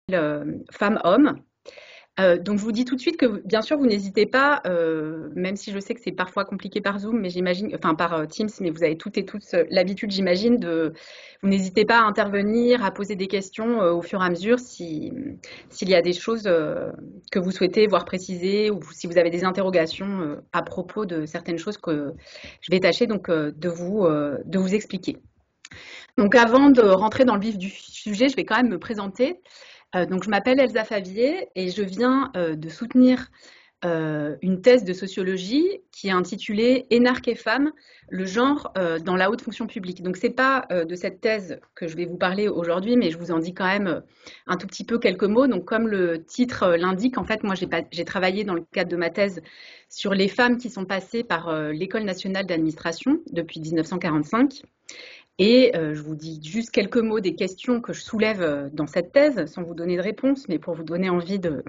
femmes-hommes. Donc je vous dis tout de suite que bien sûr vous n'hésitez pas, même si je sais que c'est parfois compliqué par Zoom, mais j'imagine, enfin par Teams, mais vous avez toutes et tous l'habitude, j'imagine, vous n'hésitez pas à intervenir, à poser des questions au fur et à mesure s'il y a des choses que vous souhaitez voir précisées ou si vous avez des interrogations à propos de certaines choses que je vais tâcher donc de vous expliquer. Donc avant de rentrer dans le vif du sujet, je vais quand même me présenter. Donc je m'appelle Elsa Favier et je viens de soutenir une thèse de sociologie qui est intitulée Énarques et femmes, le genre dans la haute fonction publique. Donc c'est pas de cette thèse que je vais vous parler aujourd'hui, mais je vous en dis quand même un tout petit peu quelques mots. Donc comme le titre l'indique, en fait moi j'ai travaillé dans le cadre de ma thèse sur les femmes qui sont passées par l'École nationale d'administration depuis 1945. Et je vous dis juste quelques mots des questions que je soulève dans cette thèse, sans vous donner de réponse, mais pour vous donner envie de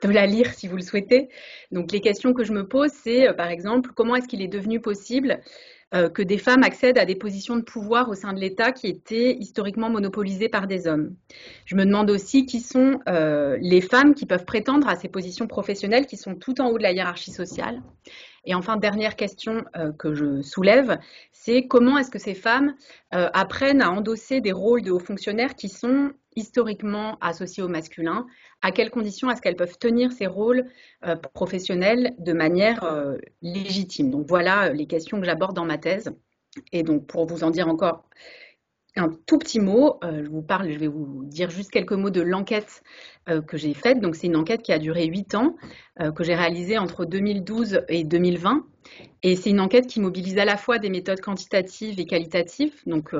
la lire si vous le souhaitez. Donc les questions que je me pose, c'est par exemple, comment est-ce qu'il est devenu possible que des femmes accèdent à des positions de pouvoir au sein de l'État qui étaient historiquement monopolisées par des hommes? Je me demande aussi qui sont les femmes qui peuvent prétendre à ces positions professionnelles qui sont tout en haut de la hiérarchie sociale. Et enfin, dernière question que je soulève, c'est comment est-ce que ces femmes apprennent à endosser des rôles de hauts fonctionnaires qui sont historiquement associés au masculin? À quelles conditions est-ce qu'elles peuvent tenir ces rôles professionnels de manière légitime? Donc voilà les questions que j'aborde dans ma thèse. Et donc pour vous en dire encore un tout petit mot, je vais vous dire juste quelques mots de l'enquête que j'ai faite. Donc c'est une enquête qui a duré 8 ans, que j'ai réalisée entre 2012 et 2020. Et c'est une enquête qui mobilise à la fois des méthodes quantitatives et qualitatives. Donc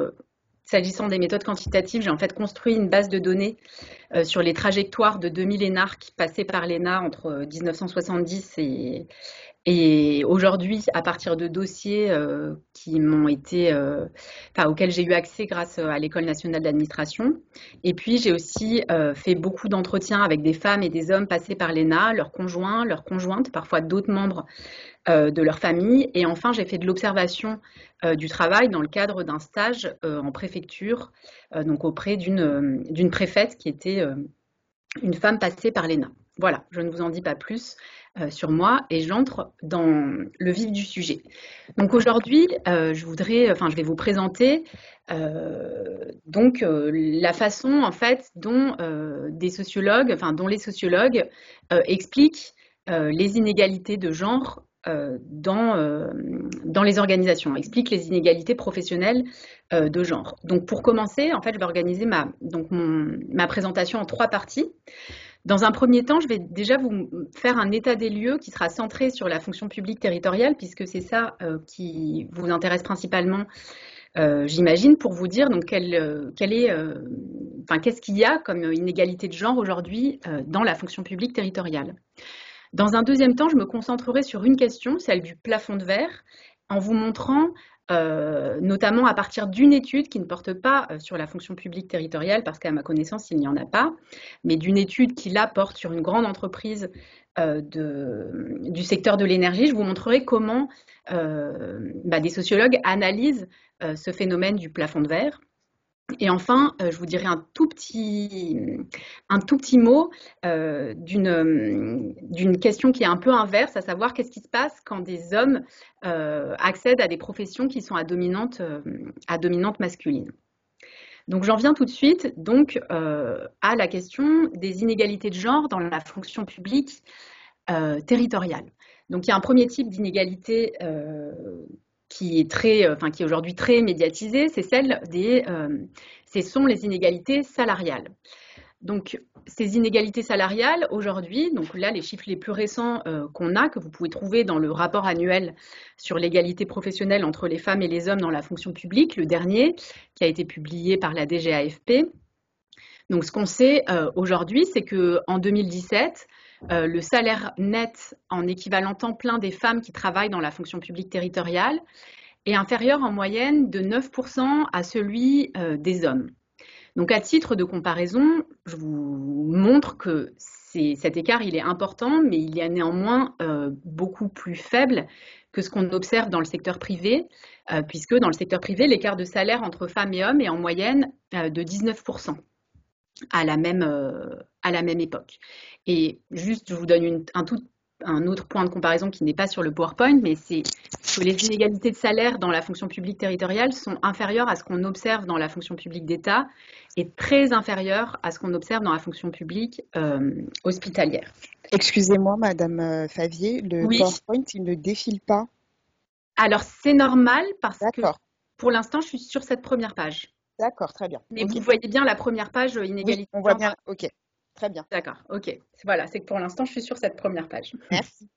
s'agissant des méthodes quantitatives, j'ai en fait construit une base de données sur les trajectoires de 2000 énarques passés par l'ENA entre 1970 et aujourd'hui, à partir de dossiers qui m'ont été, auxquels j'ai eu accès grâce à l'École nationale d'administration. Et puis, j'ai aussi fait beaucoup d'entretiens avec des femmes et des hommes passés par l'ENA, leurs conjoints, leurs conjointes, parfois d'autres membres de leur famille. Et enfin, j'ai fait de l'observation du travail dans le cadre d'un stage en préfecture, donc auprès d'une préfète qui était une femme passée par l'ENA. Voilà, je ne vous en dis pas plus sur moi et j'entre dans le vif du sujet. Donc aujourd'hui, je vais vous présenter la façon en fait dont dont les sociologues expliquent les inégalités de genre dans les organisations, expliquent les inégalités professionnelles de genre. Donc pour commencer, en fait, je vais organiser ma présentation en 3 parties. Dans un premier temps, je vais déjà vous faire un état des lieux qui sera centré sur la fonction publique territoriale, puisque c'est ça qui vous intéresse principalement, j'imagine, pour vous dire donc qu'est-ce qu'il y a comme inégalité de genre aujourd'hui dans la fonction publique territoriale. Dans un deuxième temps, je me concentrerai sur une question, celle du plafond de verre, en vous montrant notamment à partir d'une étude qui ne porte pas sur la fonction publique territoriale, parce qu'à ma connaissance, il n'y en a pas, mais d'une étude qui, là, porte sur une grande entreprise du secteur de l'énergie. Je vous montrerai comment des sociologues analysent ce phénomène du plafond de verre. Et enfin, je vous dirai un tout petit mot d'une question qui est un peu inverse, à savoir qu'est-ce qui se passe quand des hommes accèdent à des professions qui sont à dominante masculine. Donc j'en viens tout de suite à la question des inégalités de genre dans la fonction publique territoriale. Donc il y a un premier type d'inégalité qui est aujourd'hui très médiatisé, ce sont les inégalités salariales. Donc, ces inégalités salariales, aujourd'hui, donc là, les chiffres les plus récents qu'on a, que vous pouvez trouver dans le rapport annuel sur l'égalité professionnelle entre les femmes et les hommes dans la fonction publique, le dernier, qui a été publié par la DGAFP. Donc, ce qu'on sait aujourd'hui, c'est qu'en 2017, le salaire net en équivalent temps plein des femmes qui travaillent dans la fonction publique territoriale est inférieur en moyenne de 9% à celui des hommes. Donc à titre de comparaison, je vous montre que cet écart il est important, mais il est néanmoins beaucoup plus faible que ce qu'on observe dans le secteur privé, puisque dans le secteur privé, l'écart de salaire entre femmes et hommes est en moyenne de 19%. à la même époque. Et juste, je vous donne un autre point de comparaison qui n'est pas sur le PowerPoint, mais c'est que les inégalités de salaire dans la fonction publique territoriale sont inférieures à ce qu'on observe dans la fonction publique d'État et très inférieures à ce qu'on observe dans la fonction publique hospitalière. Excusez-moi, Madame Favier, le Oui, PowerPoint, il ne défile pas. alors c'est normal parce que D'accord, pour l'instant, je suis sur cette première page. d'accord, très bien. Mais Ok. vous voyez bien la première page, Oui, inégalité on de voit genre. bien. Ok, très bien. D'accord, ok. Voilà, c'est que pour l'instant, je suis sur cette première page. Merci.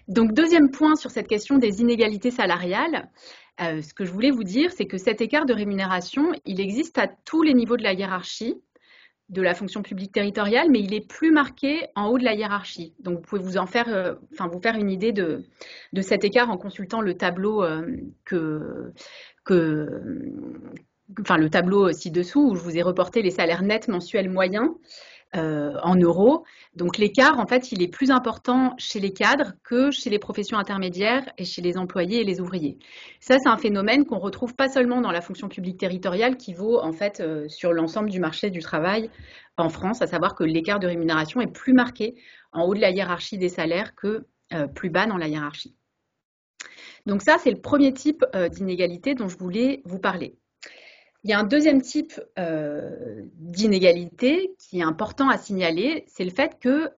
Donc, deuxième point sur cette question des inégalités salariales, ce que je voulais vous dire, c'est que cet écart de rémunération, il existe à tous les niveaux de la hiérarchie de la fonction publique territoriale, mais il est plus marqué en haut de la hiérarchie. Donc, vous pouvez vous en faire, vous faire une idée de cet écart en consultant le tableau que, le tableau ci-dessous où je vous ai reporté les salaires nets mensuels moyens en euros. Donc l'écart, en fait, il est plus important chez les cadres que chez les professions intermédiaires et chez les employés et les ouvriers. Ça, c'est un phénomène qu'on retrouve pas seulement dans la fonction publique territoriale, qui vaut en fait sur l'ensemble du marché du travail en France, à savoir que l'écart de rémunération est plus marqué en haut de la hiérarchie des salaires que plus bas dans la hiérarchie. Donc ça, c'est le premier type d'inégalité dont je voulais vous parler. Il y a un deuxième type d'inégalité qui est important à signaler, c'est le fait que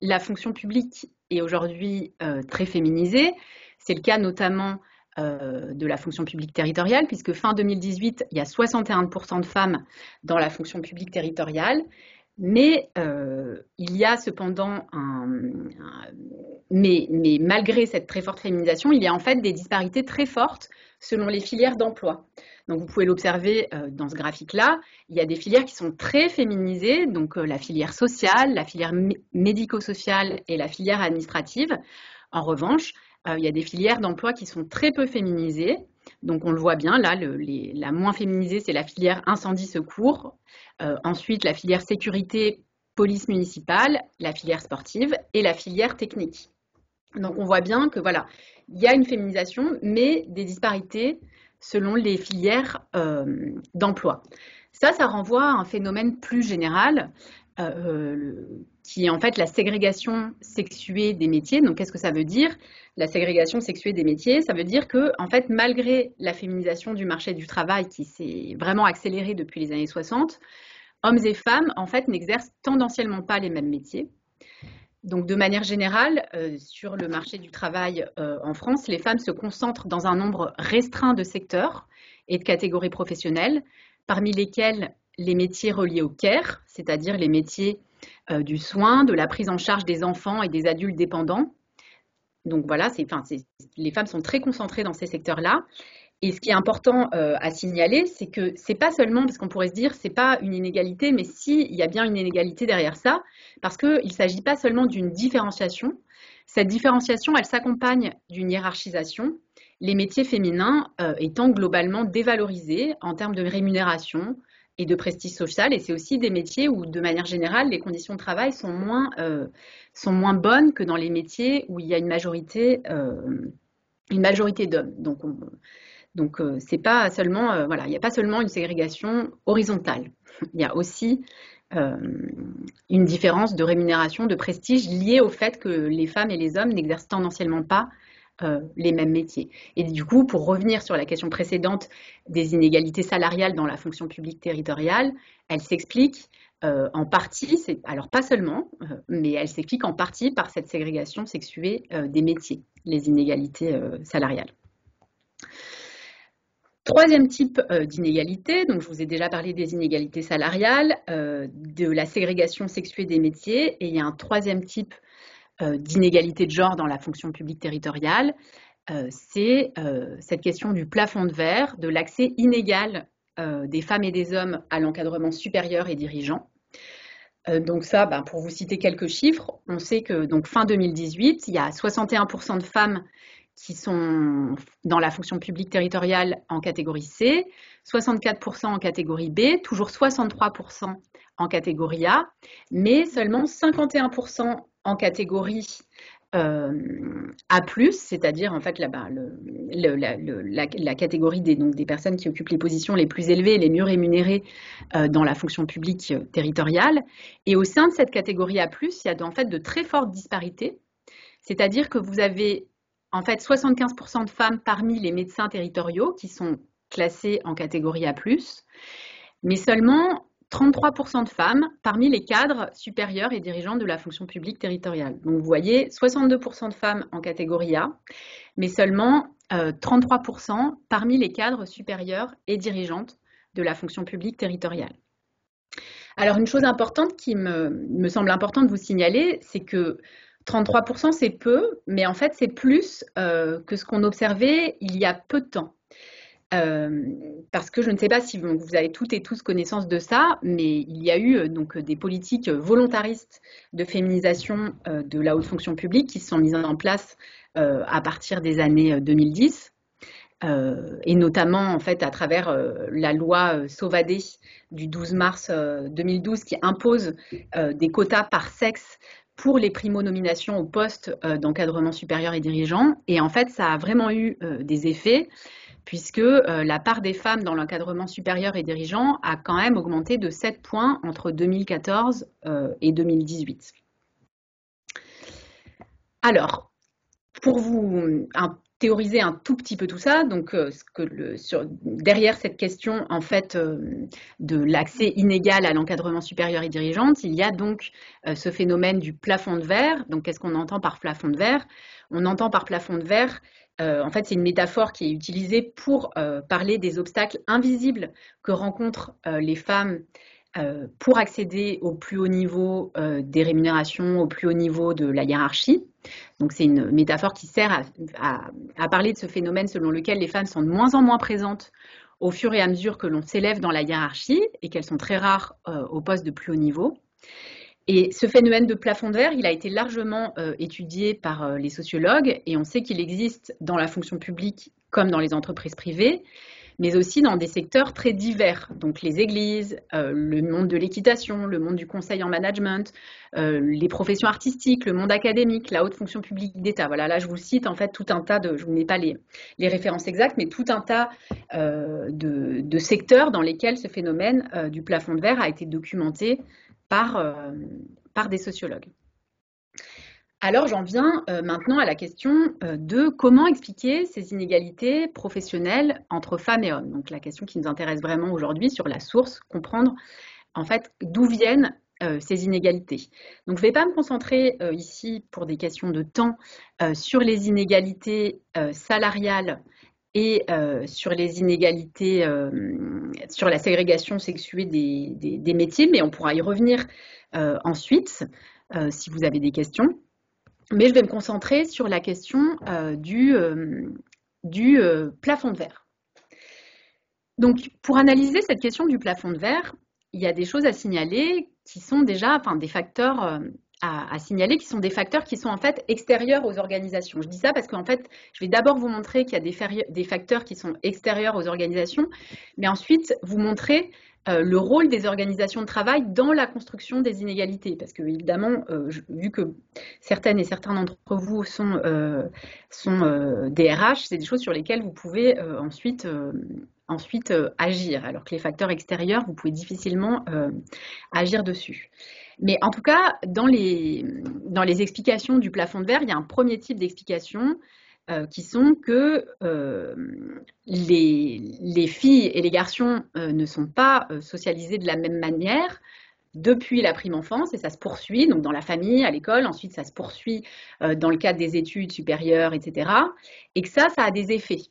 la fonction publique est aujourd'hui très féminisée. C'est le cas notamment de la fonction publique territoriale, puisque fin 2018, il y a 61% de femmes dans la fonction publique territoriale. Mais il y a cependant mais malgré cette très forte féminisation, il y a en fait des disparités très fortes selon les filières d'emploi. Donc vous pouvez l'observer dans ce graphique-là, il y a des filières qui sont très féminisées, donc la filière sociale, la filière médico-sociale et la filière administrative. En revanche, il y a des filières d'emploi qui sont très peu féminisées. Donc on le voit bien, là, la moins féminisée, c'est la filière incendie-secours. Ensuite, la filière sécurité, police municipale, la filière sportive et la filière technique. Donc on voit bien que voilà, il y a une féminisation, mais des disparités selon les filières d'emploi. Ça renvoie à un phénomène plus général qui est en fait la ségrégation sexuée des métiers. Donc qu'est-ce que ça veut dire? La ségrégation sexuée des métiers, ça veut dire que en fait, malgré la féminisation du marché du travail qui s'est vraiment accélérée depuis les années 60, hommes et femmes en fait n'exercent tendanciellement pas les mêmes métiers. Donc, de manière générale, sur le marché du travail en France, les femmes se concentrent dans un nombre restreint de secteurs et de catégories professionnelles, parmi lesquels les métiers reliés au care, c'est-à-dire les métiers du soin, de la prise en charge des enfants et des adultes dépendants. Donc voilà, les femmes sont très concentrées dans ces secteurs-là. Et ce qui est important à signaler, c'est que c'est pas seulement, parce qu'on pourrait se dire c'est pas une inégalité, mais si, il y a bien une inégalité derrière ça, parce qu'il ne s'agit pas seulement d'une différenciation. Cette différenciation, elle s'accompagne d'une hiérarchisation, les métiers féminins étant globalement dévalorisés en termes de rémunération et de prestige social. Et c'est aussi des métiers où, de manière générale, les conditions de travail sont moins bonnes que dans les métiers où il y a une majorité d'hommes. Donc, c'est pas seulement, voilà, il n'y a pas seulement une ségrégation horizontale. Il y a aussi une différence de rémunération, de prestige liée au fait que les femmes et les hommes n'exercent tendanciellement pas les mêmes métiers. Et du coup, pour revenir sur la question précédente des inégalités salariales dans la fonction publique territoriale, elle s'explique en partie, alors pas seulement, mais elle s'explique en partie par cette ségrégation sexuée des métiers, les inégalités salariales. Troisième type d'inégalité, donc je vous ai déjà parlé des inégalités salariales, de la ségrégation sexuée des métiers, et il y a un troisième type d'inégalité de genre dans la fonction publique territoriale, c'est cette question du plafond de verre, de l'accès inégal des femmes et des hommes à l'encadrement supérieur et dirigeant. Donc ça, pour vous citer quelques chiffres, on sait que donc fin 2018, il y a 61% de femmes qui sont dans la fonction publique territoriale en catégorie C, 64% en catégorie B, toujours 63% en catégorie A, mais seulement 51% en catégorie A+, c'est-à-dire en fait la catégorie des personnes qui occupent les positions les plus élevées et les mieux rémunérées dans la fonction publique territoriale. Et au sein de cette catégorie A+, il y a en fait de très fortes disparités, c'est-à-dire que vous avez en fait 75% de femmes parmi les médecins territoriaux qui sont classés en catégorie A+, mais seulement 33% de femmes parmi les cadres supérieurs et dirigeants de la fonction publique territoriale. Donc vous voyez, 62% de femmes en catégorie A, mais seulement 33% parmi les cadres supérieurs et dirigeantes de la fonction publique territoriale. Alors une chose importante qui me semble importante de vous signaler, c'est que 33% c'est peu, mais en fait c'est plus que ce qu'on observait il y a peu de temps. Parce que je ne sais pas si vous avez toutes et tous connaissance de ça, mais il y a eu donc des politiques volontaristes de féminisation de la haute fonction publique qui se sont mises en place à partir des années 2010. Et notamment en fait à travers la loi Sauvadet du 12 mars 2012 qui impose des quotas par sexe pour les primo-nominations aux postes d'encadrement supérieur et dirigeant. Et en fait, ça a vraiment eu des effets, puisque la part des femmes dans l'encadrement supérieur et dirigeant a quand même augmenté de 7 points entre 2014 et 2018. Alors, pour vous théoriser un tout petit peu tout ça, donc derrière cette question en fait de l'accès inégal à l'encadrement supérieur et dirigeante, il y a donc ce phénomène du plafond de verre. Donc qu'est-ce qu'on entend par plafond de verre? On entend par plafond de verre, en fait c'est une métaphore qui est utilisée pour parler des obstacles invisibles que rencontrent les femmes pour accéder au plus haut niveau des rémunérations, au plus haut niveau de la hiérarchie. Donc c'est une métaphore qui sert à parler de ce phénomène selon lequel les femmes sont de moins en moins présentes au fur et à mesure que l'on s'élève dans la hiérarchie et qu'elles sont très rares au poste de plus haut niveau. Et ce phénomène de plafond de verre, il a été largement étudié par les sociologues et on sait qu'il existe dans la fonction publique comme dans les entreprises privées, mais aussi dans des secteurs très divers, donc les églises, le monde de l'équitation, le monde du conseil en management, les professions artistiques, le monde académique, la haute fonction publique d'État. Voilà, là je vous cite en fait tout un tas de, je ne vous mets pas les références exactes, mais tout un tas de secteurs dans lesquels ce phénomène du plafond de verre a été documenté par des sociologues. Alors j'en viens maintenant à la question de comment expliquer ces inégalités professionnelles entre femmes et hommes. Donc la question qui nous intéresse vraiment aujourd'hui sur la source, comprendre en fait d'où viennent ces inégalités. Donc je ne vais pas me concentrer ici pour des questions de temps sur les inégalités salariales et sur les inégalités, sur la ségrégation sexuée des métiers, mais on pourra y revenir ensuite si vous avez des questions. Mais je vais me concentrer sur la question du plafond de verre. Donc, pour analyser cette question du plafond de verre, il y a des choses à signaler qui sont déjà, enfin, des facteurs à signaler qui sont des facteurs qui sont en fait extérieurs aux organisations. Je dis ça parce qu'en fait, je vais d'abord vous montrer qu'il y a des facteurs qui sont extérieurs aux organisations, mais ensuite vous montrer le rôle des organisations de travail dans la construction des inégalités. Parce que, évidemment, vu que certaines et certains d'entre vous sont des RH, c'est des choses sur lesquelles vous pouvez ensuite agir, alors que les facteurs extérieurs, vous pouvez difficilement agir dessus. Mais en tout cas, dans les explications du plafond de verre, il y a un premier type d'explication qui sont que les filles et les garçons ne sont pas socialisés de la même manière depuis la prime enfance, et ça se poursuit donc dans la famille, à l'école, ensuite ça se poursuit dans le cadre des études supérieures, etc. Et que ça a des effets.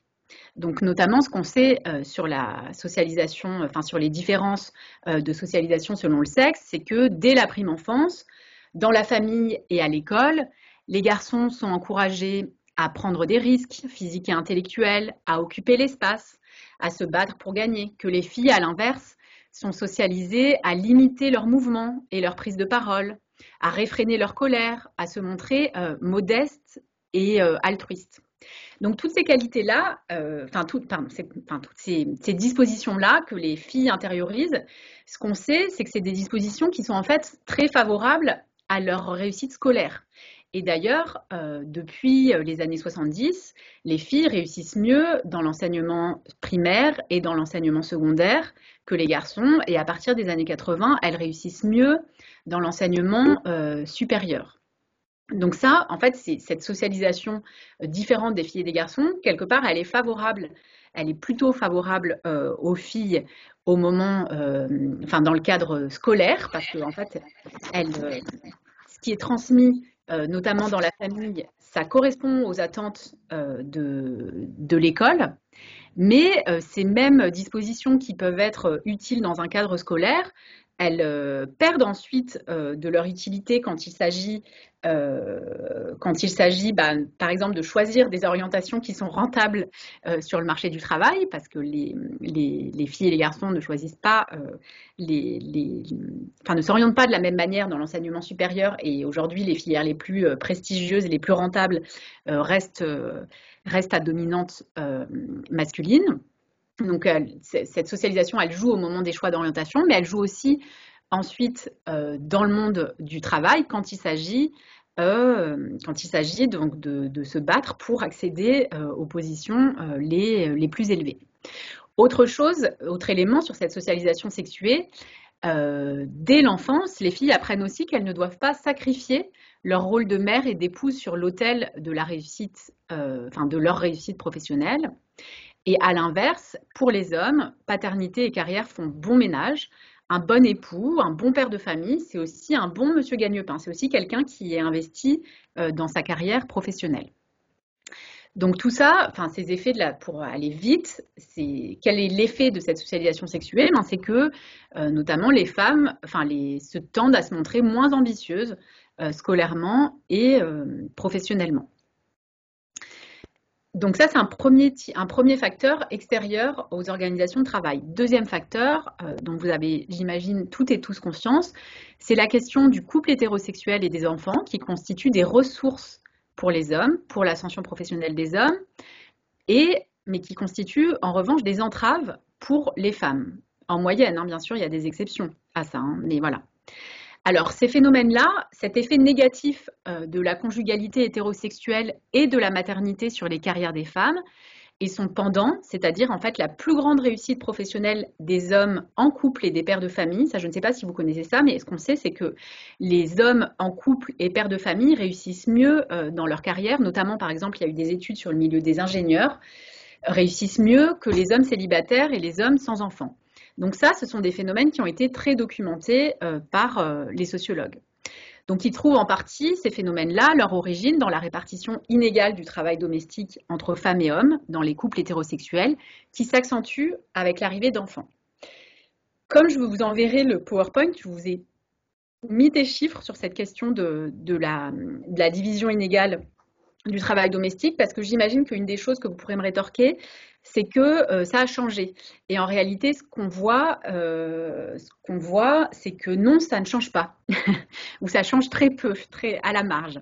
Donc notamment ce qu'on sait sur la socialisation, enfin sur les différences de socialisation selon le sexe, c'est que dès la prime enfance, dans la famille et à l'école, les garçons sont encouragés à prendre des risques physiques et intellectuels, à occuper l'espace, à se battre pour gagner, que les filles, à l'inverse, sont socialisées à limiter leurs mouvements et leur prise de parole, à réfréner leur colère, à se montrer modestes et altruistes. Donc toutes ces qualités-là, toutes ces dispositions-là que les filles intériorisent, ce qu'on sait, c'est que c'est des dispositions qui sont en fait très favorables à leur réussite scolaire. Et d'ailleurs, depuis les années 70, les filles réussissent mieux dans l'enseignement primaire et dans l'enseignement secondaire que les garçons. Et à partir des années 80, elles réussissent mieux dans l'enseignement supérieur. Donc ça, en fait, c'est cette socialisation différente des filles et des garçons. Quelque part, elle est favorable, elle est plutôt favorable aux filles au moment, enfin dans le cadre scolaire, parce que en fait, ce qui est transmis, notamment dans la famille, ça correspond aux attentes de l'école. Mais ces mêmes dispositions qui peuvent être utiles dans un cadre scolaire, elles perdent ensuite de leur utilité quand il s'agit, par exemple, de choisir des orientations qui sont rentables sur le marché du travail, parce que les filles et les garçons ne choisissent pas, enfin, ne s'orientent pas de la même manière dans l'enseignement supérieur. Et aujourd'hui, les filières les plus prestigieuses et les plus rentables restent à dominante masculine. Donc, cette socialisation, elle joue au moment des choix d'orientation, mais elle joue aussi ensuite dans le monde du travail quand il s'agit donc de se battre pour accéder aux positions les plus élevées. Autre élément sur cette socialisation sexuée, dès l'enfance, les filles apprennent aussi qu'elles ne doivent pas sacrifier leur rôle de mère et d'épouse sur l'autel de la réussite, de leur réussite professionnelle. Et à l'inverse, pour les hommes, paternité et carrière font bon ménage. Un bon époux, un bon père de famille, c'est aussi un bon monsieur gagne-pain. C'est aussi quelqu'un qui est investi dans sa carrière professionnelle. Donc tout ça, ces effets pour aller vite, quel est l'effet de cette socialisation sexuelle? C'est que notamment les femmes se tendent à se montrer moins ambitieuses scolairement et professionnellement. Donc ça, c'est un premier facteur extérieur aux organisations de travail. Deuxième facteur, dont vous avez, j'imagine, toutes et tous conscience, c'est la question du couple hétérosexuel et des enfants qui constituent des ressources pour les hommes, pour l'ascension professionnelle des hommes, mais qui constituent en revanche des entraves pour les femmes. En moyenne, bien sûr, il y a des exceptions à ça, mais voilà. Alors, ces phénomènes-là, cet effet négatif de la conjugalité hétérosexuelle et de la maternité sur les carrières des femmes et son pendant, c'est-à-dire en fait la plus grande réussite professionnelle des hommes en couple et des pères de famille, ça je ne sais pas si vous connaissez ça, mais ce qu'on sait c'est que les hommes en couple et pères de famille réussissent mieux dans leur carrière, notamment par exemple il y a eu des études sur le milieu des ingénieurs, réussissent mieux que les hommes célibataires et les hommes sans enfants. Donc ça, ce sont des phénomènes qui ont été très documentés par les sociologues. Donc ils trouvent en partie ces phénomènes-là leur origine dans la répartition inégale du travail domestique entre femmes et hommes dans les couples hétérosexuels qui s'accentue avec l'arrivée d'enfants. Comme je vous enverrai le PowerPoint, je vous ai mis des chiffres sur cette question de la division inégale du travail domestique, parce que j'imagine qu'une des choses que vous pourrez me rétorquer, c'est que ça a changé. Et en réalité, ce qu'on voit, c'est que non, ça ne change pas, ou ça change très peu, très à la marge.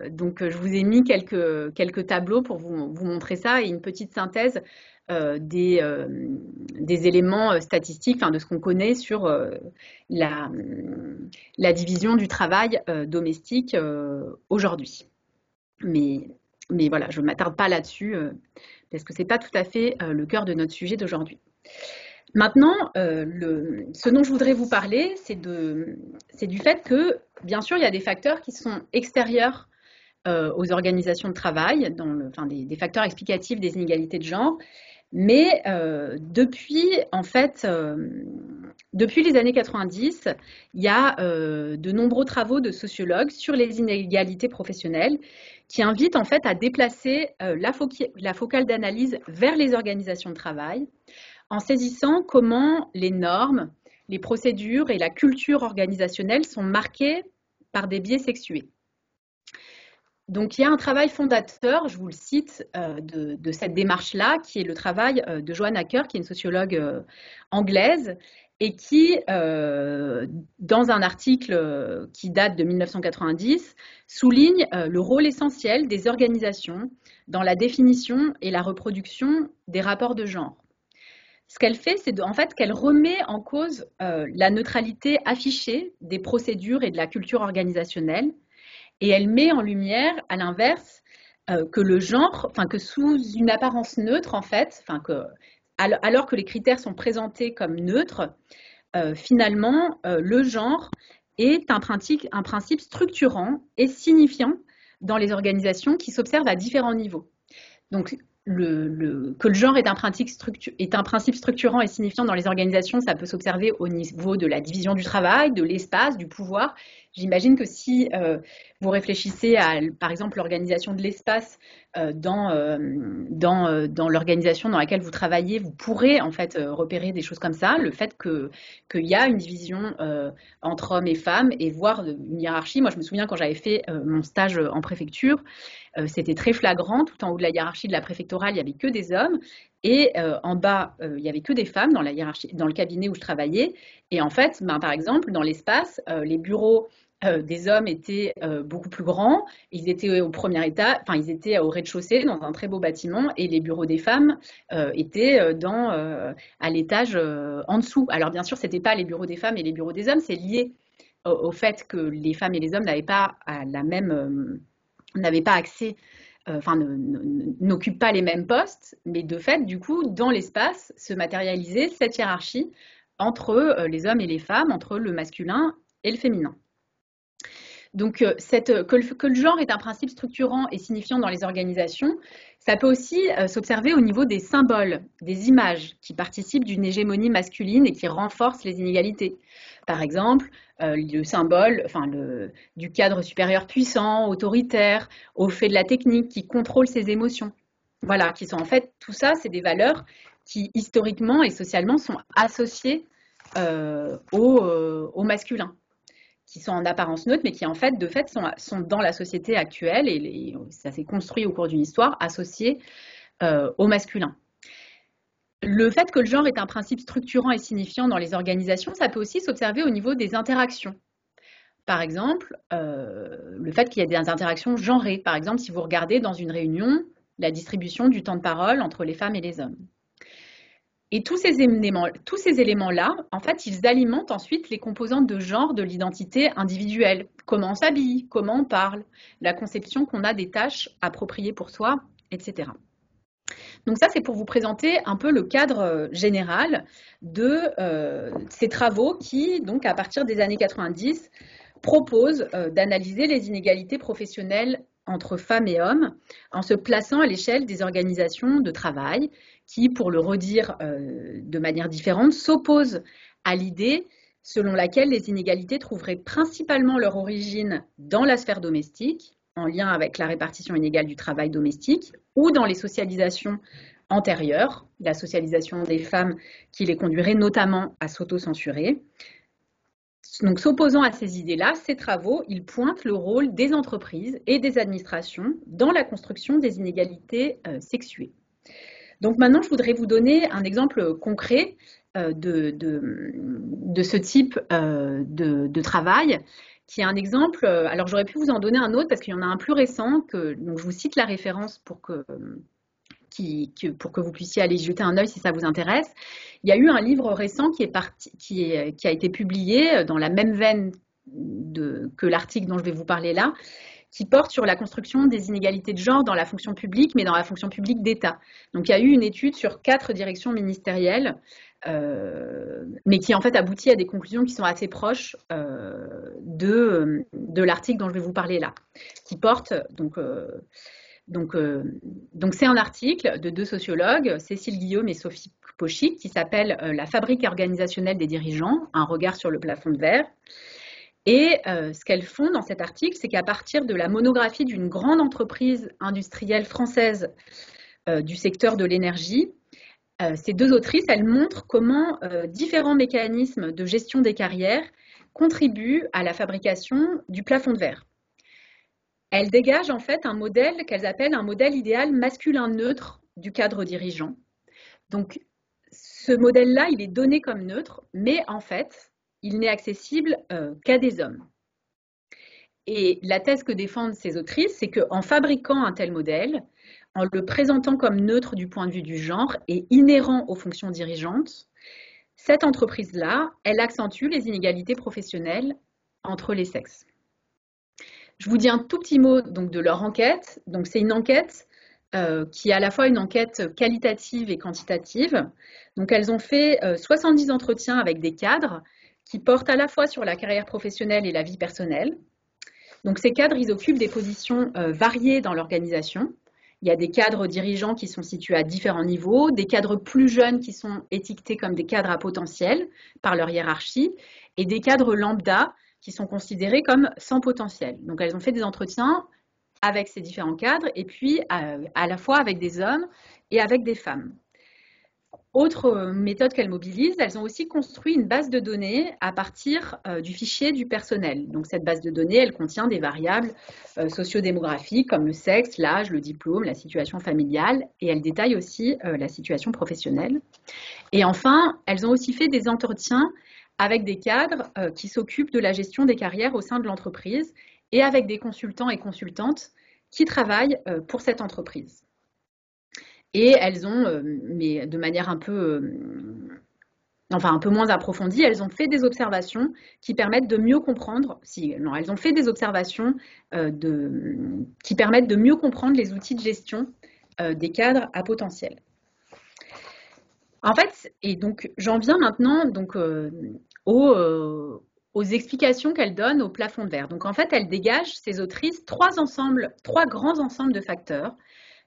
Donc, je vous ai mis quelques tableaux pour vous montrer ça et une petite synthèse des éléments statistiques, de ce qu'on connaît sur la division du travail domestique aujourd'hui. Mais voilà, je ne m'attarde pas là-dessus parce que ce n'est pas tout à fait le cœur de notre sujet d'aujourd'hui. Maintenant, ce dont je voudrais vous parler, c'est du fait que, bien sûr, il y a des facteurs qui sont extérieurs aux organisations de travail, des facteurs explicatifs des inégalités de genre, mais depuis les années 90, il y a de nombreux travaux de sociologues sur les inégalités professionnelles qui invitent en fait à déplacer la focale d'analyse vers les organisations de travail en saisissant comment les normes, les procédures et la culture organisationnelle sont marquées par des biais sexués. Donc, il y a un travail fondateur, je vous le cite, de cette démarche-là, qui est le travail de Joanne Acker, qui est une sociologue anglaise, et qui, dans un article qui date de 1990, souligne le rôle essentiel des organisations dans la définition et la reproduction des rapports de genre. Ce qu'elle fait, c'est en fait qu'elle remet en cause la neutralité affichée des procédures et de la culture organisationnelle, Et elle met en lumière, à l'inverse, que le genre, enfin que sous une apparence neutre, en fait, enfin que alors que les critères sont présentés comme neutres, finalement, le genre est un principe structurant et signifiant dans les organisations qui s'observent à différents niveaux. Donc, que le genre est un principe structurant et signifiant dans les organisations, ça peut s'observer au niveau de la division du travail, de l'espace, du pouvoir. J'imagine que si vous réfléchissez à, par exemple, l'organisation de l'espace dans l'organisation dans laquelle vous travaillez, vous pourrez en fait repérer des choses comme ça. Le fait qu'il y a une division entre hommes et femmes et voire une hiérarchie. Moi, je me souviens quand j'avais fait mon stage en préfecture, c'était très flagrant. Tout en haut de la hiérarchie de la préfectorale, il n'y avait que des hommes. Et en bas, il n'y avait que des femmes dans la hiérarchie, dans le cabinet où je travaillais. Et en fait, par exemple, dans l'espace, les bureaux des hommes étaient beaucoup plus grands. Ils étaient au premier étage, enfin, ils étaient au rez-de-chaussée dans un très beau bâtiment. Et les bureaux des femmes étaient à l'étage en dessous. Alors, bien sûr, ce n'était pas les bureaux des femmes et les bureaux des hommes. C'est lié au fait que les femmes et les hommes n'avaient pas accès, enfin n'occupent pas les mêmes postes, mais de fait, du coup, dans l'espace, se matérialisait cette hiérarchie entre les hommes et les femmes, entre le masculin et le féminin. Donc, que le genre est un principe structurant et signifiant dans les organisations, ça peut aussi s'observer au niveau des symboles, des images qui participent d'une hégémonie masculine et qui renforcent les inégalités. Par exemple, le symbole du cadre supérieur puissant, autoritaire, au fait de la technique qui contrôle ses émotions. Voilà, qui sont en fait, tout ça, c'est des valeurs qui historiquement et socialement sont associées au masculin, qui sont en apparence neutres, mais qui en fait, de fait, sont dans la société actuelle, et ça s'est construit au cours d'une histoire, associés au masculin. Le fait que le genre est un principe structurant et signifiant dans les organisations, ça peut aussi s'observer au niveau des interactions. Par exemple, le fait qu'il y ait des interactions genrées. Par exemple, si vous regardez dans une réunion, la distribution du temps de parole entre les femmes et les hommes. Et tous ces éléments-là, en fait, ils alimentent ensuite les composantes de genre de l'identité individuelle. Comment on s'habille, comment on parle, la conception qu'on a des tâches appropriées pour soi, etc. Donc ça, c'est pour vous présenter un peu le cadre général de ces travaux qui, donc à partir des années 90, proposent d'analyser les inégalités professionnelles entre femmes et hommes en se plaçant à l'échelle des organisations de travail qui, pour le redire de manière différente, s'opposent à l'idée selon laquelle les inégalités trouveraient principalement leur origine dans la sphère domestique, en lien avec la répartition inégale du travail domestique, ou dans les socialisations antérieures, la socialisation des femmes qui les conduirait notamment à s'auto-censurer. Donc, s'opposant à ces idées-là, ces travaux, ils pointent le rôle des entreprises et des administrations dans la construction des inégalités sexuées. Donc maintenant, je voudrais vous donner un exemple concret de ce type de travail, qui est un exemple. Alors, j'aurais pu vous en donner un autre parce qu'il y en a un plus récent, donc je vous cite la référence pour que vous puissiez aller jeter un œil si ça vous intéresse. Il y a eu un livre récent qui a été publié dans la même veine que l'article dont je vais vous parler là, qui porte sur la construction des inégalités de genre dans la fonction publique, mais dans la fonction publique d'État. Donc il y a eu une étude sur 4 directions ministérielles, mais qui en fait aboutit à des conclusions qui sont assez proches de l'article dont je vais vous parler là, qui porte donc c'est un article de 2 sociologues, Cécile Guillaume et Sophie Pochic, qui s'appelle « La fabrique organisationnelle des dirigeants, un regard sur le plafond de verre ». Et ce qu'elles font dans cet article, c'est qu'à partir de la monographie d'une grande entreprise industrielle française du secteur de l'énergie, ces 2 autrices, elles montrent comment différents mécanismes de gestion des carrières contribuent à la fabrication du plafond de verre. Elles dégagent en fait un modèle qu'elles appellent un modèle idéal masculin neutre du cadre dirigeant. Donc, ce modèle-là, il est donné comme neutre, mais en fait, il n'est accessible qu'à des hommes. Et la thèse que défendent ces autrices, c'est qu'en fabriquant un tel modèle, en le présentant comme neutre du point de vue du genre et inhérent aux fonctions dirigeantes, cette entreprise-là, elle accentue les inégalités professionnelles entre les sexes. Je vous dis un tout petit mot donc, de leur enquête. Donc, c'est une enquête qui est à la fois une enquête qualitative et quantitative. Donc, elles ont fait 70 entretiens avec des cadres qui portent à la fois sur la carrière professionnelle et la vie personnelle. Donc, ces cadres, ils occupent des positions variées dans l'organisation. Il y a des cadres dirigeants qui sont situés à différents niveaux, des cadres plus jeunes qui sont étiquetés comme des cadres à potentiel par leur hiérarchie, et des cadres lambda qui sont considérés comme sans potentiel. Donc, elles ont fait des entretiens avec ces différents cadres et puis à la fois avec des hommes et avec des femmes. Autre méthode qu'elles mobilisent, elles ont aussi construit une base de données à partir du fichier du personnel. Donc cette base de données, elle contient des variables sociodémographiques comme le sexe, l'âge, le diplôme, la situation familiale, et elle détaille aussi la situation professionnelle. Et enfin, elles ont aussi fait des entretiens avec des cadres qui s'occupent de la gestion des carrières au sein de l'entreprise et avec des consultants et consultantes qui travaillent pour cette entreprise. Et elles ont, mais de manière un peu moins approfondie, elles ont fait des observations qui permettent de mieux comprendre, elles ont fait des observations qui permettent de mieux comprendre les outils de gestion des cadres à potentiel. En fait, et donc j'en viens maintenant donc, aux explications qu'elle donne au plafond de verre. Donc en fait, elle dégage, ces autrices, trois grands ensembles de facteurs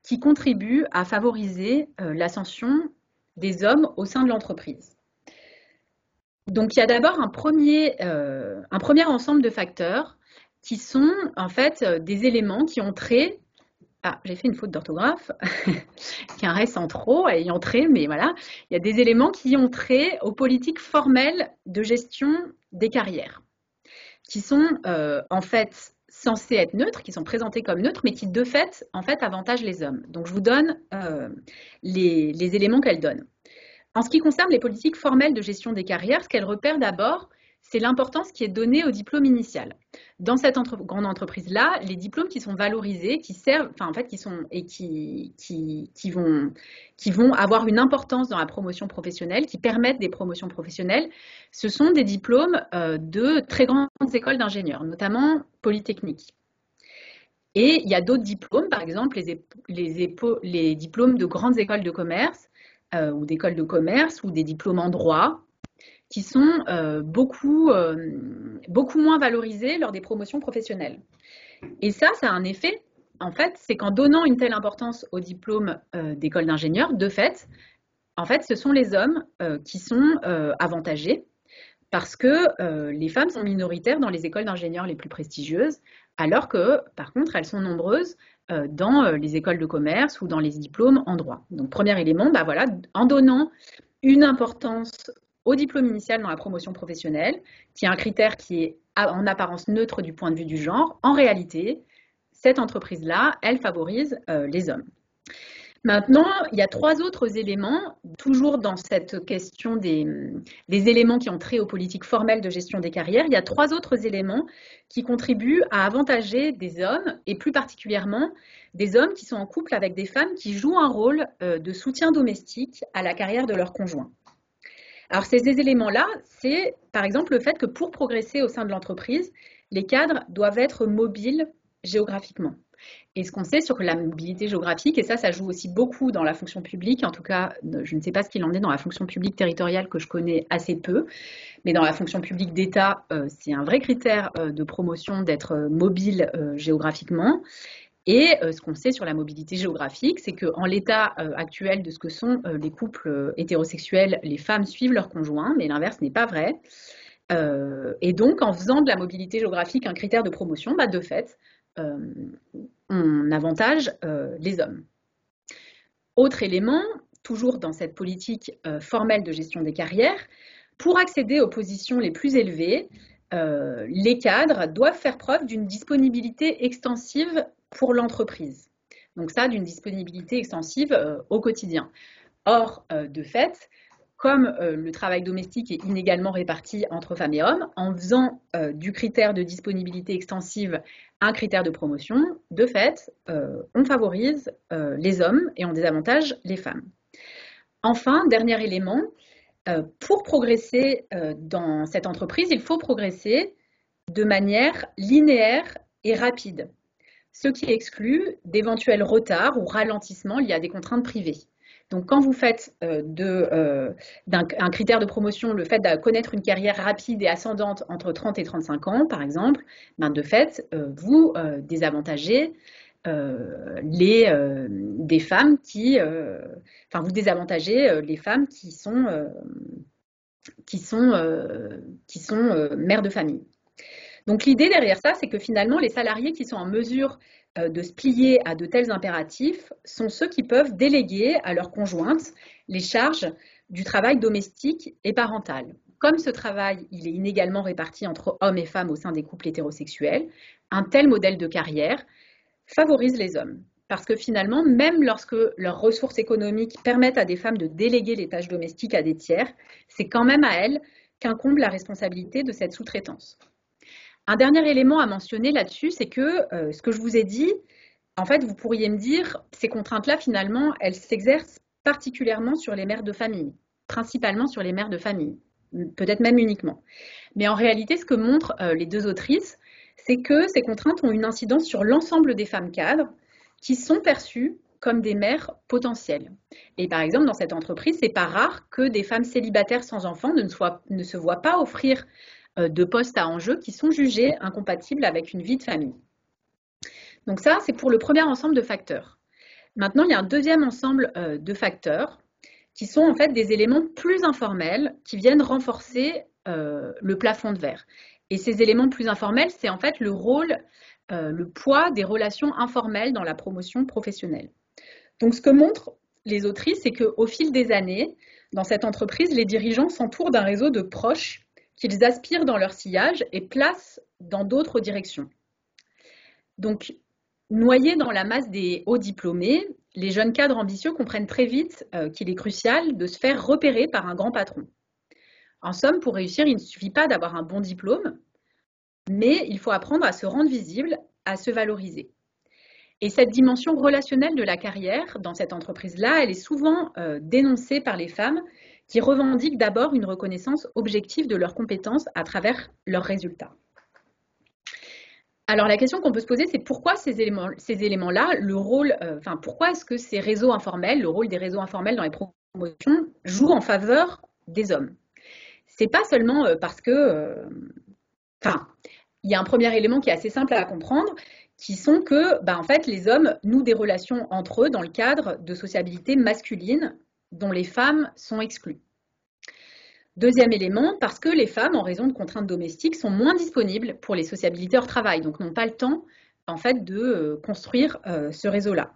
qui contribuent à favoriser l'ascension des hommes au sein de l'entreprise. Donc il y a d'abord un premier ensemble de facteurs qui sont en fait des éléments qui ont trait. Ah, j'ai fait une faute d'orthographe, qui est un reste en trop, ayant trait, mais voilà. Il y a des éléments qui ont trait aux politiques formelles de gestion des carrières, qui sont en fait censés être neutres, qui sont présentés comme neutres, mais qui de fait, en fait, avantagent les hommes. Donc je vous donne les éléments qu'elle donne. En ce qui concerne les politiques formelles de gestion des carrières, ce qu'elle repère d'abord, c'est l'importance qui est donnée au diplôme initial. Dans cette grande entreprise-là, les diplômes qui sont valorisés, qui servent, enfin en fait, qui vont avoir une importance dans la promotion professionnelle, qui permettent des promotions professionnelles, ce sont des diplômes de très grandes écoles d'ingénieurs, notamment polytechniques. Et il y a d'autres diplômes, par exemple les diplômes de grandes écoles de commerce ou d'écoles de commerce ou des diplômes en droit, qui sont beaucoup moins valorisés lors des promotions professionnelles. Et ça a un effet, en fait, c'est qu'en donnant une telle importance aux diplômes d'école d'ingénieurs, de fait, en fait, ce sont les hommes qui sont avantagés parce que les femmes sont minoritaires dans les écoles d'ingénieurs les plus prestigieuses, alors que, par contre, elles sont nombreuses dans les écoles de commerce ou dans les diplômes en droit. Donc, premier élément, bah voilà, en donnant une importance au diplôme initial dans la promotion professionnelle, qui est un critère qui est en apparence neutre du point de vue du genre, en réalité, cette entreprise-là, elle favorise les hommes. Maintenant, il y a trois autres éléments, toujours dans cette question des éléments qui ont trait aux politiques formelles de gestion des carrières, il y a trois autres éléments qui contribuent à avantager des hommes, et plus particulièrement des hommes qui sont en couple avec des femmes qui jouent un rôle de soutien domestique à la carrière de leur conjoint. Alors ces éléments-là, c'est par exemple le fait que pour progresser au sein de l'entreprise, les cadres doivent être mobiles géographiquement. Et ce qu'on sait sur la mobilité géographique, et ça joue aussi beaucoup dans la fonction publique, en tout cas, je ne sais pas ce qu'il en est dans la fonction publique territoriale que je connais assez peu, mais dans la fonction publique d'État, c'est un vrai critère de promotion d'être mobile géographiquement. Et ce qu'on sait sur la mobilité géographique, c'est qu'en l'état actuel de ce que sont les couples hétérosexuels, les femmes suivent leurs conjoints, mais l'inverse n'est pas vrai. Et donc, en faisant de la mobilité géographique un critère de promotion, bah, de fait, on avantage les hommes. Autre élément, toujours dans cette politique formelle de gestion des carrières, pour accéder aux positions les plus élevées, les cadres doivent faire preuve d'une disponibilité extensive pour l'entreprise. Donc ça, d'une disponibilité extensive au quotidien. Or, de fait, comme le travail domestique est inégalement réparti entre femmes et hommes, en faisant du critère de disponibilité extensive un critère de promotion, de fait, on favorise les hommes et on désavantage les femmes. Enfin, dernier élément, pour progresser dans cette entreprise, il faut progresser de manière linéaire et rapide, ce qui exclut d'éventuels retards ou ralentissements liés à des contraintes privées. Donc, quand vous faites d'un critère de promotion le fait de connaître une carrière rapide et ascendante entre 30 et 35 ans, par exemple, ben de fait, vous désavantagez des femmes enfin, vous désavantagez les femmes qui sont mères de famille. Donc l'idée derrière ça, c'est que finalement, les salariés qui sont en mesure de se plier à de tels impératifs sont ceux qui peuvent déléguer à leurs conjointes les charges du travail domestique et parental. Comme ce travail, il est inégalement réparti entre hommes et femmes au sein des couples hétérosexuels, un tel modèle de carrière favorise les hommes. Parce que finalement, même lorsque leurs ressources économiques permettent à des femmes de déléguer les tâches domestiques à des tiers, c'est quand même à elles qu'incombe la responsabilité de cette sous-traitance. Un dernier élément à mentionner là-dessus, c'est que ce que je vous ai dit, en fait, vous pourriez me dire, ces contraintes-là, finalement, elles s'exercent particulièrement sur les mères de famille, principalement sur les mères de famille, peut-être même uniquement. Mais en réalité, ce que montrent les deux autrices, c'est que ces contraintes ont une incidence sur l'ensemble des femmes cadres qui sont perçues comme des mères potentielles. Et par exemple, dans cette entreprise, c'est pas rare que des femmes célibataires sans enfants ne se voient pas offrir de postes à enjeu qui sont jugés incompatibles avec une vie de famille. Donc ça, c'est pour le premier ensemble de facteurs. Maintenant, il y a un deuxième ensemble de facteurs qui sont en fait des éléments plus informels qui viennent renforcer le plafond de verre. Et ces éléments plus informels, c'est en fait le rôle, le poids des relations informelles dans la promotion professionnelle. Donc ce que montrent les autrices, c'est qu'au fil des années, dans cette entreprise, les dirigeants s'entourent d'un réseau de proches qu'ils aspirent dans leur sillage et placent dans d'autres directions. Donc, noyés dans la masse des hauts diplômés, les jeunes cadres ambitieux comprennent très vite qu'il est crucial de se faire repérer par un grand patron. En somme, pour réussir, il ne suffit pas d'avoir un bon diplôme, mais il faut apprendre à se rendre visible, à se valoriser. Et cette dimension relationnelle de la carrière dans cette entreprise-là, elle est souvent dénoncée par les femmes qui revendiquent d'abord une reconnaissance objective de leurs compétences à travers leurs résultats. Alors la question qu'on peut se poser, c'est pourquoi ces éléments-là, pourquoi est-ce que ces réseaux informels, le rôle des réseaux informels dans les promotions, joue en faveur des hommes? C'est pas seulement parce que, il y a un premier élément qui est assez simple à comprendre, qui sont que, en fait, les hommes nouent des relations entre eux dans le cadre de sociabilité masculine dont les femmes sont exclues. Deuxième élément, parce que les femmes, en raison de contraintes domestiques, sont moins disponibles pour les sociabilités hors travail, donc n'ont pas le temps, en fait, de construire ce réseau-là.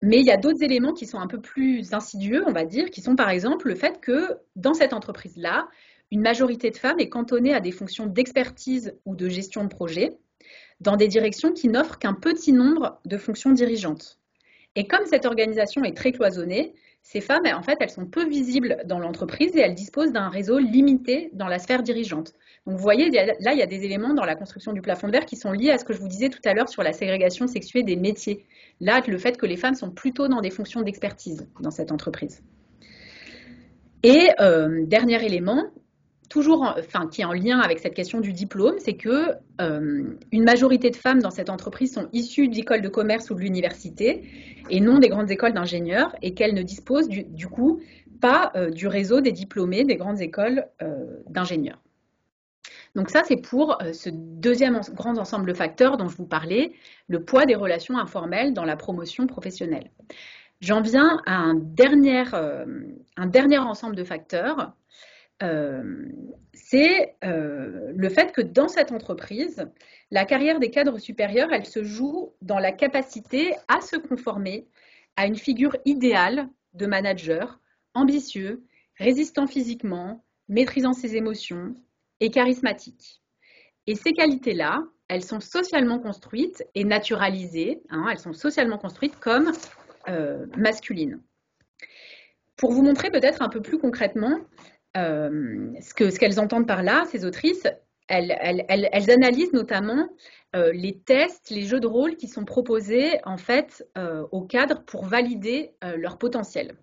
Mais il y a d'autres éléments qui sont un peu plus insidieux, on va dire, qui sont par exemple le fait que dans cette entreprise-là, une majorité de femmes est cantonnée à des fonctions d'expertise ou de gestion de projet dans des directions qui n'offrent qu'un petit nombre de fonctions dirigeantes. Et comme cette organisation est très cloisonnée, ces femmes, en fait, elles sont peu visibles dans l'entreprise et elles disposent d'un réseau limité dans la sphère dirigeante. Donc vous voyez, là, il y a des éléments dans la construction du plafond de verre qui sont liés à ce que je vous disais tout à l'heure sur la ségrégation sexuée des métiers. Là, le fait que les femmes sont plutôt dans des fonctions d'expertise dans cette entreprise. Et dernier élément, qui est en lien avec cette question du diplôme, c'est que une majorité de femmes dans cette entreprise sont issues d'écoles de commerce ou de l'université et non des grandes écoles d'ingénieurs et qu'elles ne disposent du coup pas du réseau des diplômés des grandes écoles d'ingénieurs. Donc ça, c'est pour ce deuxième grand ensemble de facteurs dont je vous parlais, le poids des relations informelles dans la promotion professionnelle. J'en viens à un dernier ensemble de facteurs. C'est le fait que dans cette entreprise, la carrière des cadres supérieurs, elle se joue dans la capacité à se conformer à une figure idéale de manager, ambitieux, résistant physiquement, maîtrisant ses émotions et charismatique. Et ces qualités-là, elles sont socialement construites et naturalisées, elles sont socialement construites comme masculines. Pour vous montrer peut-être un peu plus concrètement ce qu'elles entendent par là, ces autrices, elles analysent notamment les tests, les jeux de rôle qui sont proposés en fait aux cadres pour valider leur potentiel.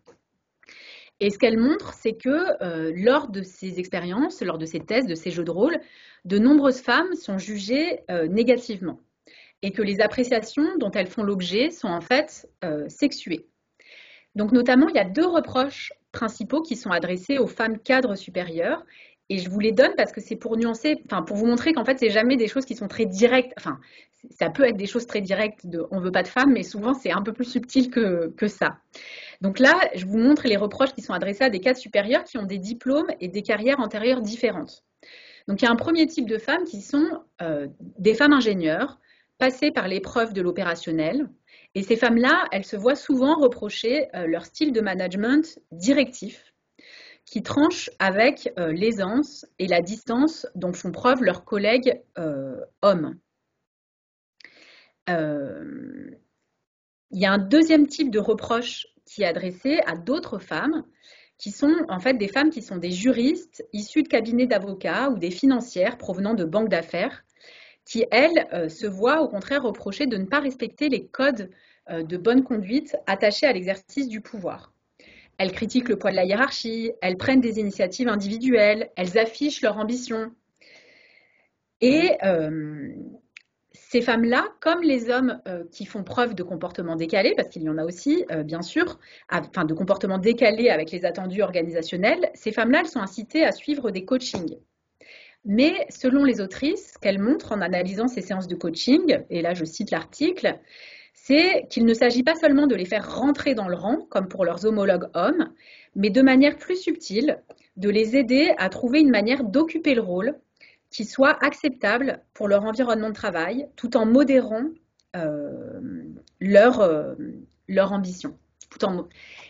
Et ce qu'elle montre, c'est que lors de ces expériences, lors de ces tests, de ces jeux de rôle, de nombreuses femmes sont jugées négativement et que les appréciations dont elles font l'objet sont en fait sexuées. Donc notamment, il y a 2 reproches principaux qui sont adressés aux femmes cadres supérieures et je vous les donne parce que c'est pour nuancer, enfin pour vous montrer qu'en fait, c'est jamais des choses qui sont très directes. Enfin, ça peut être des choses très directes de on veut pas de femmes, mais souvent c'est un peu plus subtil que ça. Donc là, je vous montre les reproches qui sont adressés à des cadres supérieurs qui ont des diplômes et des carrières antérieures différentes. Donc il y a un premier type de femmes qui sont des femmes ingénieures, passées par l'épreuve de l'opérationnel. Et ces femmes-là, elles se voient souvent reprocher leur style de management directif, qui tranche avec l'aisance et la distance dont font preuve leurs collègues hommes. Il y a un deuxième type de reproche qui est adressé à d'autres femmes, qui sont en fait des femmes qui sont des juristes issues de cabinets d'avocats ou des financières provenant de banques d'affaires, qui, elles, se voient au contraire reprocher de ne pas respecter les codes de bonne conduite attachés à l'exercice du pouvoir. Elles critiquent le poids de la hiérarchie, elles prennent des initiatives individuelles, elles affichent leur ambition. Et ces femmes-là, comme les hommes qui font preuve de comportements décalés, parce qu'il y en a aussi, bien sûr, enfin de comportements décalés avec les attendus organisationnels, ces femmes-là, elles sont incitées à suivre des coachings. Mais selon les autrices, ce qu'elles montrent en analysant ces séances de coaching, et là je cite l'article, c'est qu'il ne s'agit pas seulement de les faire rentrer dans le rang, comme pour leurs homologues hommes, mais de manière plus subtile, de les aider à trouver une manière d'occuper le rôle qui soit acceptable pour leur environnement de travail, tout en modérant leur ambition.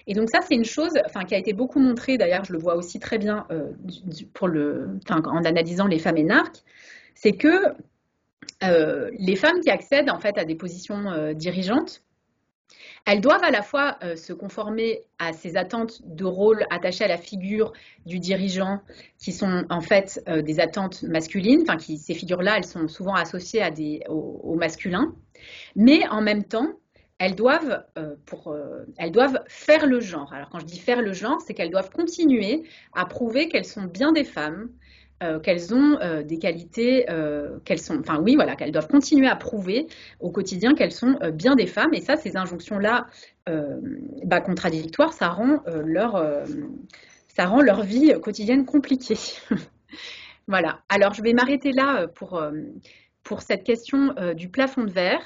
Et donc ça, c'est une chose qui a été beaucoup montrée, d'ailleurs je le vois aussi très bien en analysant les femmes énarques, c'est que les femmes qui accèdent en fait à des positions dirigeantes, elles doivent à la fois se conformer à ces attentes de rôle attachées à la figure du dirigeant, qui sont en fait des attentes masculines, ces figures-là, elles sont souvent associées au masculin, mais en même temps, elles doivent faire le genre. Alors quand je dis faire le genre, c'est qu'elles doivent continuer à prouver qu'elles sont bien des femmes, qu'elles ont des qualités, qu'elles doivent continuer à prouver au quotidien qu'elles sont bien des femmes. Et ça, ces injonctions-là contradictoires, ça rend leur vie quotidienne compliquée. Voilà. Alors, je vais m'arrêter là pour cette question du plafond de verre.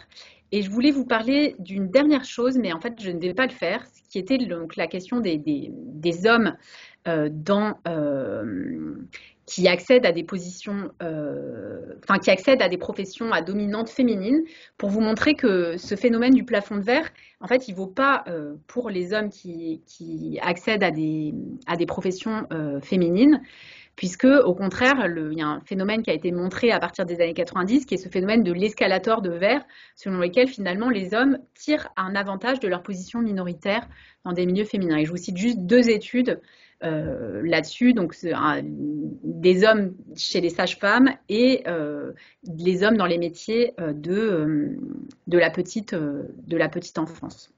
Et je voulais vous parler d'une dernière chose, mais en fait, je ne vais pas le faire, qui était donc la question des hommes qui accèdent à des positions, qui accèdent à des professions à dominante féminine, pour vous montrer que ce phénomène du plafond de verre, en fait, il ne vaut pas pour les hommes qui accèdent à des professions féminines, puisque au contraire, il y a un phénomène qui a été montré à partir des années 90, qui est ce phénomène de l'escalator de verre, selon lequel finalement les hommes tirent un avantage de leur position minoritaire dans des milieux féminins. Et je vous cite juste 2 études là-dessus, donc des hommes chez les sages-femmes et les hommes dans les métiers de la petite enfance.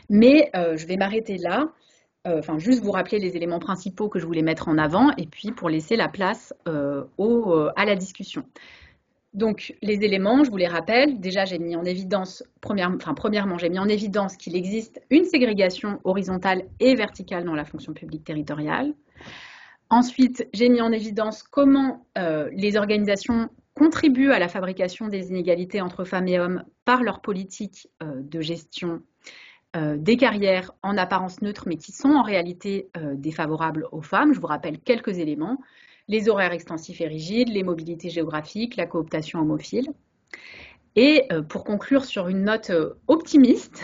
Mais je vais m'arrêter là. Juste vous rappeler les éléments principaux que je voulais mettre en avant et puis pour laisser la place à la discussion. Donc, les éléments, je vous les rappelle. Déjà, j'ai mis en évidence, premièrement, j'ai mis en évidence qu'il existe une ségrégation horizontale et verticale dans la fonction publique territoriale. Ensuite, j'ai mis en évidence comment les organisations contribuent à la fabrication des inégalités entre femmes et hommes par leur politique de gestion des carrières en apparence neutres, mais qui sont en réalité défavorables aux femmes. Je vous rappelle quelques éléments. Les horaires extensifs et rigides, les mobilités géographiques, la cooptation homophile. Et pour conclure sur une note optimiste,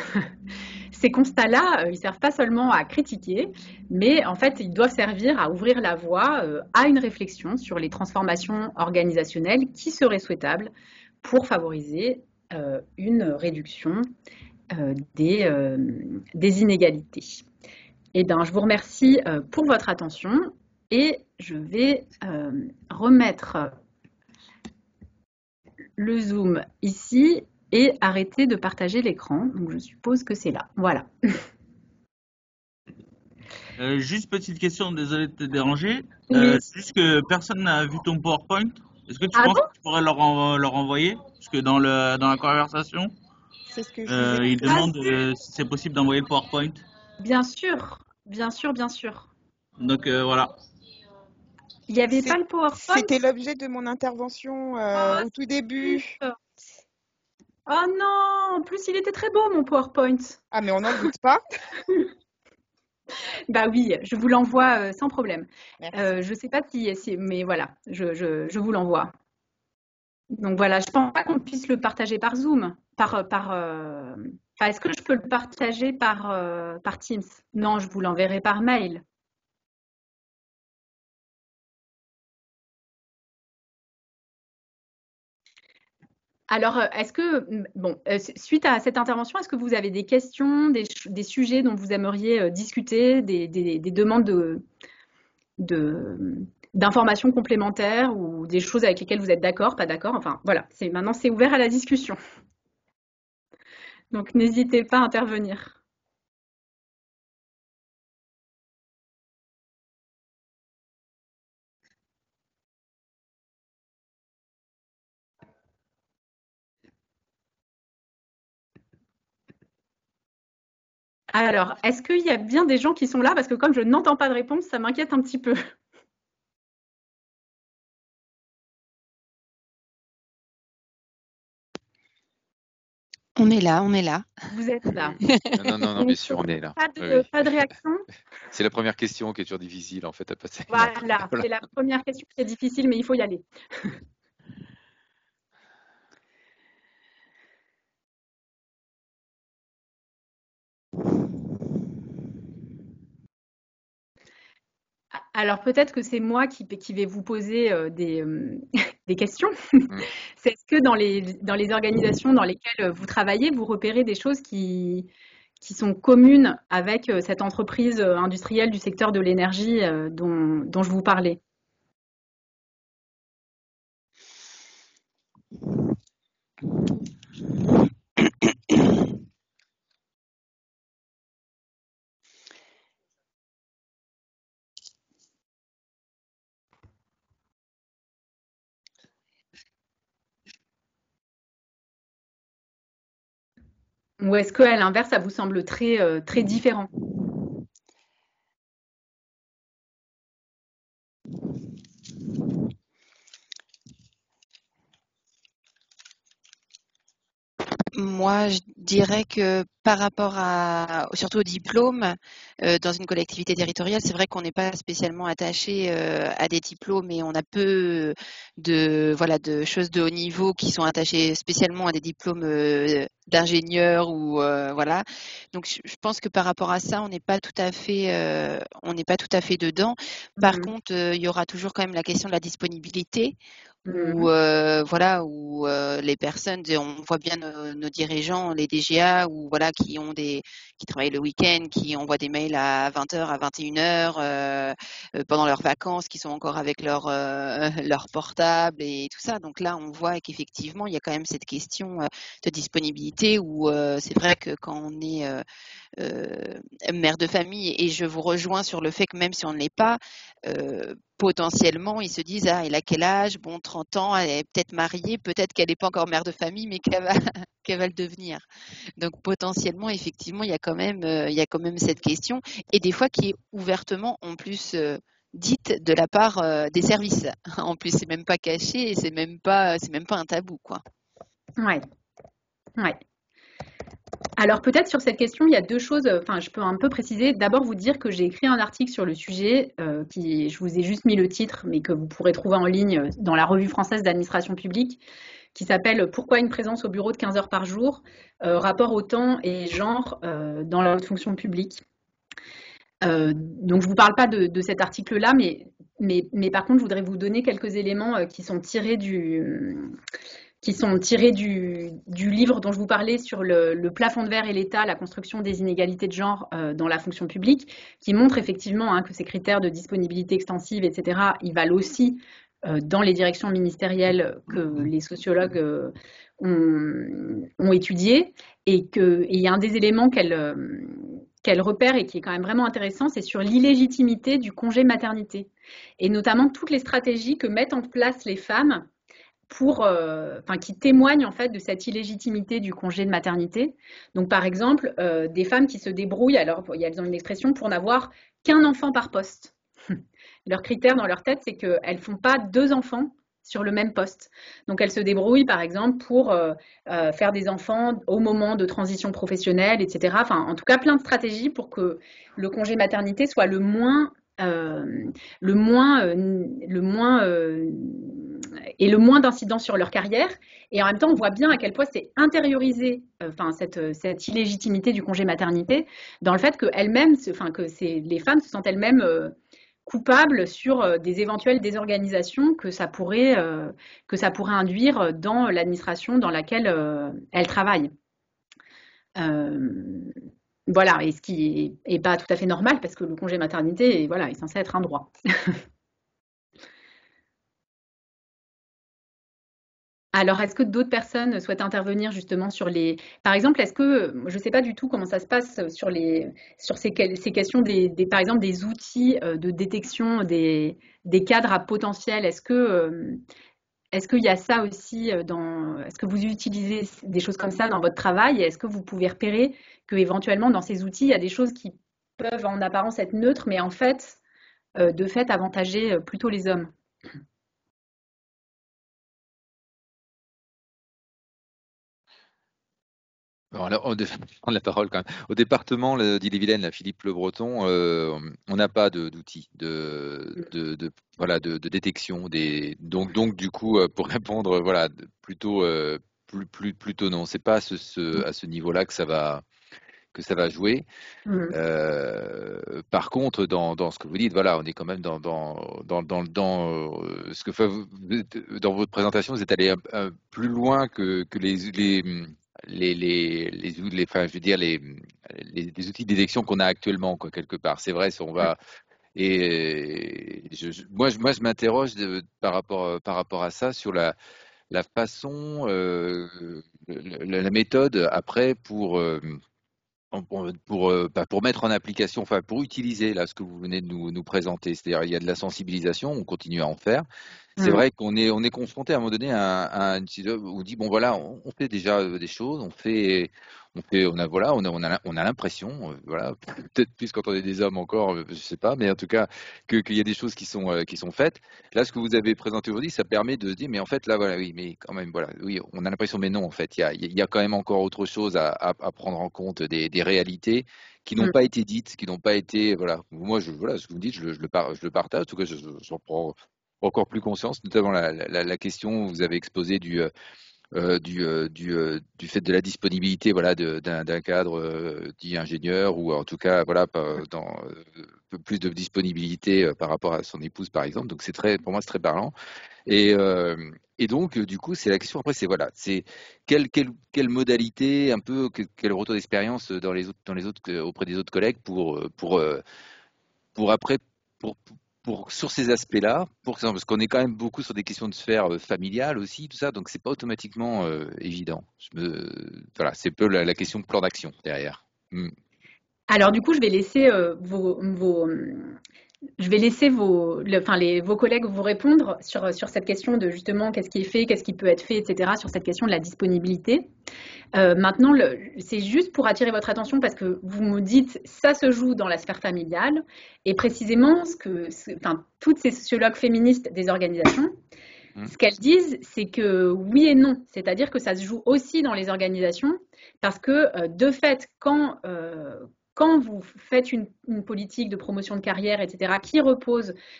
ces constats-là, ils ne servent pas seulement à critiquer, mais en fait, ils doivent servir à ouvrir la voie à une réflexion sur les transformations organisationnelles qui seraient souhaitables pour favoriser une réduction des inégalités. Et bien, je vous remercie pour votre attention et je vais remettre le Zoom ici et arrêter de partager l'écran. Donc, je suppose que c'est là. Voilà. Juste petite question, désolé de te déranger. Oui. C'est juste que personne n'a vu ton PowerPoint. Est-ce que tu Ah penses bon? que tu pourrais leur envoyer? Parce que dans la conversation, C'est ce que je vous ai il Ah, demande si c'est possible d'envoyer le PowerPoint. bien sûr, bien sûr, bien sûr. Donc voilà. Il n'y avait C'est- pas le PowerPoint? C'était l'objet de mon intervention Ah, au tout zut. début. Oh non, en plus il était très beau mon PowerPoint. Ah, mais on n'en doute pas. Bah oui, je vous l'envoie sans problème. Merci. Je sais pas mais voilà, je vous l'envoie. Donc voilà, je pense pas qu'on puisse le partager par Zoom, enfin, est-ce que je peux le partager par Teams? Non, je vous l'enverrai par mail. Alors, est-ce que, bon, suite à cette intervention, est-ce que vous avez des questions, des sujets dont vous aimeriez discuter, des demandes de- d'informations complémentaires ou des choses avec lesquelles vous êtes d'accord, pas d'accord? Enfin, voilà, maintenant c'est ouvert à la discussion. Donc, n'hésitez pas à intervenir. Alors, est-ce qu'il y a bien des gens qui sont là? Parce que comme je n'entends pas de réponse, ça m'inquiète un petit peu. On est là, on est là. Vous êtes Oui, là. oui. Non, non, non, bien Donc, sûr, on est là. pas Oui, de, oui. pas de réaction? C'est la première question qui est toujours difficile en fait à passer. Mais après, Voilà, voilà. c'est la première question qui est difficile, mais il faut y aller. Alors peut-être que c'est moi qui vais vous poser des questions. Mm. C'est est-ce que dans les organisations dans lesquelles vous travaillez, vous repérez des choses qui sont communes avec cette entreprise industrielle du secteur de l'énergie dont je vous parlais? Ou est-ce qu'à l'inverse, ça vous semble très différent? Moi, je dirais que par rapport surtout au diplôme, dans une collectivité territoriale, c'est vrai qu'on n'est pas spécialement attaché à des diplômes et on a peu de choses de haut niveau qui sont attachées spécialement à des diplômes d'ingénieur ou voilà. Donc, je pense que par rapport à ça, on n'est pas tout à fait dedans. Par Mhm. contre, il y aura toujours quand même la question de la disponibilité. Où Mhm. voilà où les personnes, on voit bien nos dirigeants, les DGA, ou voilà qui travaillent le week-end, qui envoient des mails à 20h, à 21h pendant leurs vacances, qui sont encore avec leur leur portable et tout ça. Donc là, on voit qu'effectivement, il y a quand même cette question de disponibilité où c'est vrai que quand on est mère de famille, et je vous rejoins sur le fait que même si on ne l'est pas, potentiellement, ils se disent: «Ah, elle a quel âge? Bon, 30 ans, elle est peut-être mariée, peut-être qu'elle n'est pas encore mère de famille, mais qu'elle va qu'elle va le devenir». Donc potentiellement, effectivement, il y a quand même cette question, et des fois qui est ouvertement, en plus, dite de la part, des services. En plus, c'est même pas caché et c'est même pas un tabou, quoi. Ouais, ouais. Alors peut-être sur cette question, il y a deux choses, enfin je peux un peu préciser. D'abord vous dire que j'ai écrit un article sur le sujet, je vous ai juste mis le titre, mais que vous pourrez trouver en ligne dans la Revue française d'administration publique, qui s'appelle «Pourquoi une présence au bureau de 15 heures par jour? Rapport au temps et genre dans la haute fonction publique». Donc je ne vous parle pas de cet article-là, mais par contre je voudrais vous donner quelques éléments qui sont tirés du livre dont je vous parlais sur le plafond de verre et l'État, la construction des inégalités de genre dans la fonction publique, qui montre effectivement que ces critères de disponibilité extensive, etc., ils valent aussi dans les directions ministérielles que les sociologues ont étudiées, et il y a un des éléments qu'elle repère et qui est quand même vraiment intéressant, c'est sur l'illégitimité du congé maternité et notamment toutes les stratégies que mettent en place les femmes qui témoignent en fait de cette illégitimité du congé de maternité. Donc par exemple, des femmes qui se débrouillent, alors elles ont une expression pour n'avoir qu'un enfant par poste. Leur critère dans leur tête, c'est qu'elles ne font pas 2 enfants sur le même poste. Donc elles se débrouillent par exemple pour faire des enfants au moment de transition professionnelle, etc. Enfin, en tout cas, plein de stratégies pour que le congé maternité soit le moins d'incidence sur leur carrière. Et en même temps, on voit bien à quel point c'est intériorisé, cette illégitimité du congé maternité, dans le fait que les femmes se sentent elles-mêmes coupables sur des éventuelles désorganisations que ça pourrait induire dans l'administration dans laquelle elles travaillent. Voilà, et ce qui est pas tout à fait normal parce que le congé maternité est censé être un droit. Alors, est-ce que d'autres personnes souhaitent intervenir justement sur les… Par exemple, je ne sais pas du tout comment ça se passe sur ces questions par exemple, des outils de détection des cadres à potentiel. Est-ce qu'il y a ça aussi est-ce que vous utilisez des choses comme ça dans votre travail? Et est-ce que vous pouvez repérer qu'éventuellement, dans ces outils, il y a des choses qui peuvent en apparence être neutres, mais en fait, de fait, avantager plutôt les hommes? Bon, alors, on devait prendre la parole quand même. Au département d'Ille-et-Vilaine, là, Philippe Le Breton, on n'a pas d'outils de détection donc du coup, pour répondre, voilà, plutôt plutôt non. C'est pas à ce niveau-là que ça va jouer. Mmh. Par contre, dans ce que vous dites, voilà, on est quand même dans ce que dans votre présentation, vous êtes allé plus loin que enfin, je veux dire les outils de détection qu'on a actuellement, quoi, quelque part. C'est vrai, on va et moi je m'interroge par rapport à ça sur la façon, la méthode après pour mettre en application, enfin pour utiliser là ce que vous venez de nous présenter, c'est-à-dire il y a de la sensibilisation, on continue à en faire. C'est vrai qu'on est confronté à un moment donné à une situation où on dit bon voilà, on fait déjà des choses, on a l'impression, voilà, peut-être plus quand on est des hommes encore, je sais pas, mais en tout cas qu'il y a des choses qui sont faites. Là, ce que vous avez présenté aujourd'hui, ça permet de se dire mais en fait là voilà, oui, mais quand même voilà, oui, on a l'impression, mais non, en fait, il y a quand même encore autre chose à prendre en compte, des réalités qui n'ont pas été dites, qui n'ont pas été, voilà. Moi, voilà, ce que vous me dites, je le partage. En tout cas, j'en prends encore plus conscience, notamment la question que vous avez exposée du fait de la disponibilité, voilà, d'un cadre dit ingénieur, ou en tout cas voilà, plus de disponibilité par rapport à son épouse par exemple. Donc pour moi c'est très parlant. Et donc du coup c'est la question après, c'est voilà, c'est quelle modalité, un peu quel retour d'expérience auprès des autres collègues après sur ces aspects-là, parce qu'on est quand même beaucoup sur des questions de sphère familiale aussi, tout ça, donc c'est pas automatiquement évident. Voilà, c'est un peu la question de plan d'action derrière. Alors du coup, je vais laisser vos collègues vous répondre sur cette question de justement qu'est-ce qui est fait, qu'est-ce qui peut être fait, etc., sur cette question de la disponibilité. Maintenant, c'est juste pour attirer votre attention parce que vous me dites ça se joue dans la sphère familiale et précisément toutes ces sociologues féministes des organisations, ce qu'elles disent, c'est que oui et non, c'est-à-dire que ça se joue aussi dans les organisations parce que de fait, quand vous faites une politique de promotion de carrière, etc.,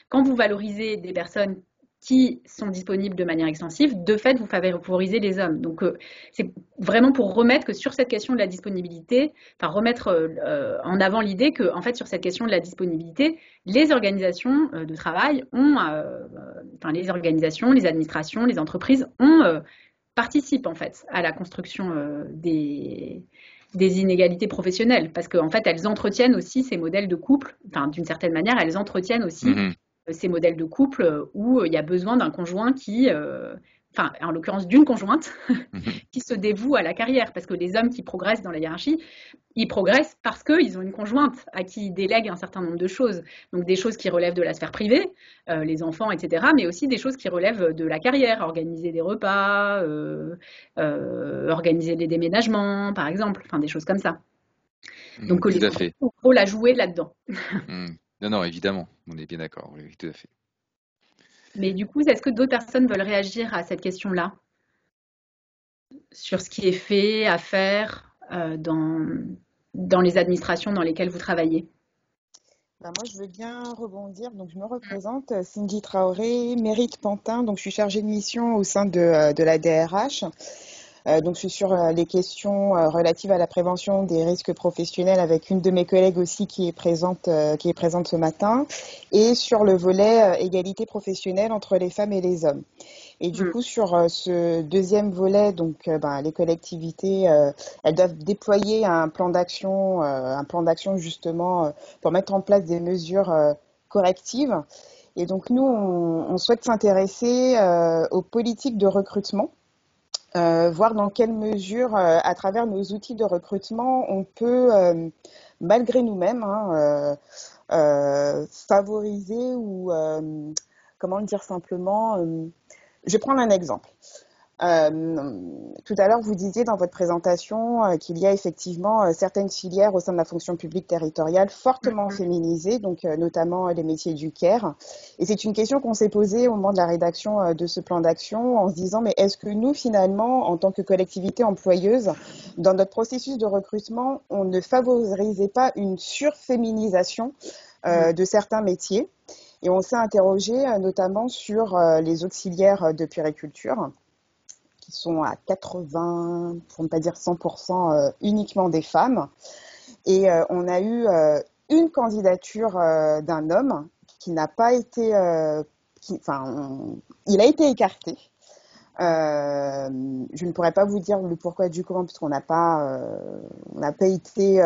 quand vous valorisez des personnes qui sont disponibles de manière extensive, de fait, vous favorisez les hommes. Donc, c'est vraiment pour remettre que sur cette question de la disponibilité, remettre en avant l'idée que, en fait, sur cette question de la disponibilité, les organisations de travail les organisations, les administrations, les entreprises participent, en fait, à la construction des inégalités professionnelles, parce qu'en fait, elles entretiennent aussi ces modèles de couple, d'une certaine manière, elles entretiennent aussi ces modèles de couple où il y a besoin d'un conjoint qui enfin en l'occurrence d'une conjointe, Mhm. qui se dévoue à la carrière. Parce que les hommes qui progressent dans la hiérarchie, ils progressent parce qu'ils ont une conjointe à qui ils délèguent un certain nombre de choses. Donc des choses qui relèvent de la sphère privée, les enfants, etc., mais aussi des choses qui relèvent de la carrière, organiser des repas, organiser des déménagements, par exemple, enfin des choses comme ça. Donc Tout les à enfants fait. ont un rôle à jouer là-dedans. Non, non, évidemment, on est bien d'accord, oui, oui, tout à fait. Mais du coup, est-ce que d'autres personnes veulent réagir à cette question-là, sur ce qui est fait, à faire dans les administrations dans lesquelles vous travaillez? Bah, moi, je veux bien rebondir. Donc, je me représente, Cindy Traoré, Mérite Pantin. Donc, je suis chargée de mission au sein de la DRH. Donc, je suis sur les questions relatives à la prévention des risques professionnels avec une de mes collègues aussi qui est présente ce matin, et sur le volet égalité professionnelle entre les femmes et les hommes. Et du Mm. coup, sur ce deuxième volet, donc, les collectivités, elles doivent déployer un plan d'action justement pour mettre en place des mesures correctives. Et donc, nous, on souhaite s'intéresser aux politiques de recrutement, voir dans quelle mesure, à travers nos outils de recrutement, on peut, malgré nous-mêmes, favoriser ou, comment le dire simplement, je vais prendre un exemple. Tout à l'heure, vous disiez dans votre présentation qu'il y a effectivement certaines filières au sein de la fonction publique territoriale fortement féminisées, donc notamment les métiers du care. Et c'est une question qu'on s'est posée au moment de la rédaction de ce plan d'action, en se disant, mais est-ce que nous, finalement, en tant que collectivité employeuse, dans notre processus de recrutement, on ne favorisait pas une surféminisation de certains métiers? Et on s'est interrogé notamment sur les auxiliaires de puériculture, qui sont à 80, pour ne pas dire 100%, uniquement des femmes. Et on a eu une candidature d'un homme qui n'a pas été... il a été écarté. Je ne pourrais pas vous dire le pourquoi du comment, puisqu'on n'a pas été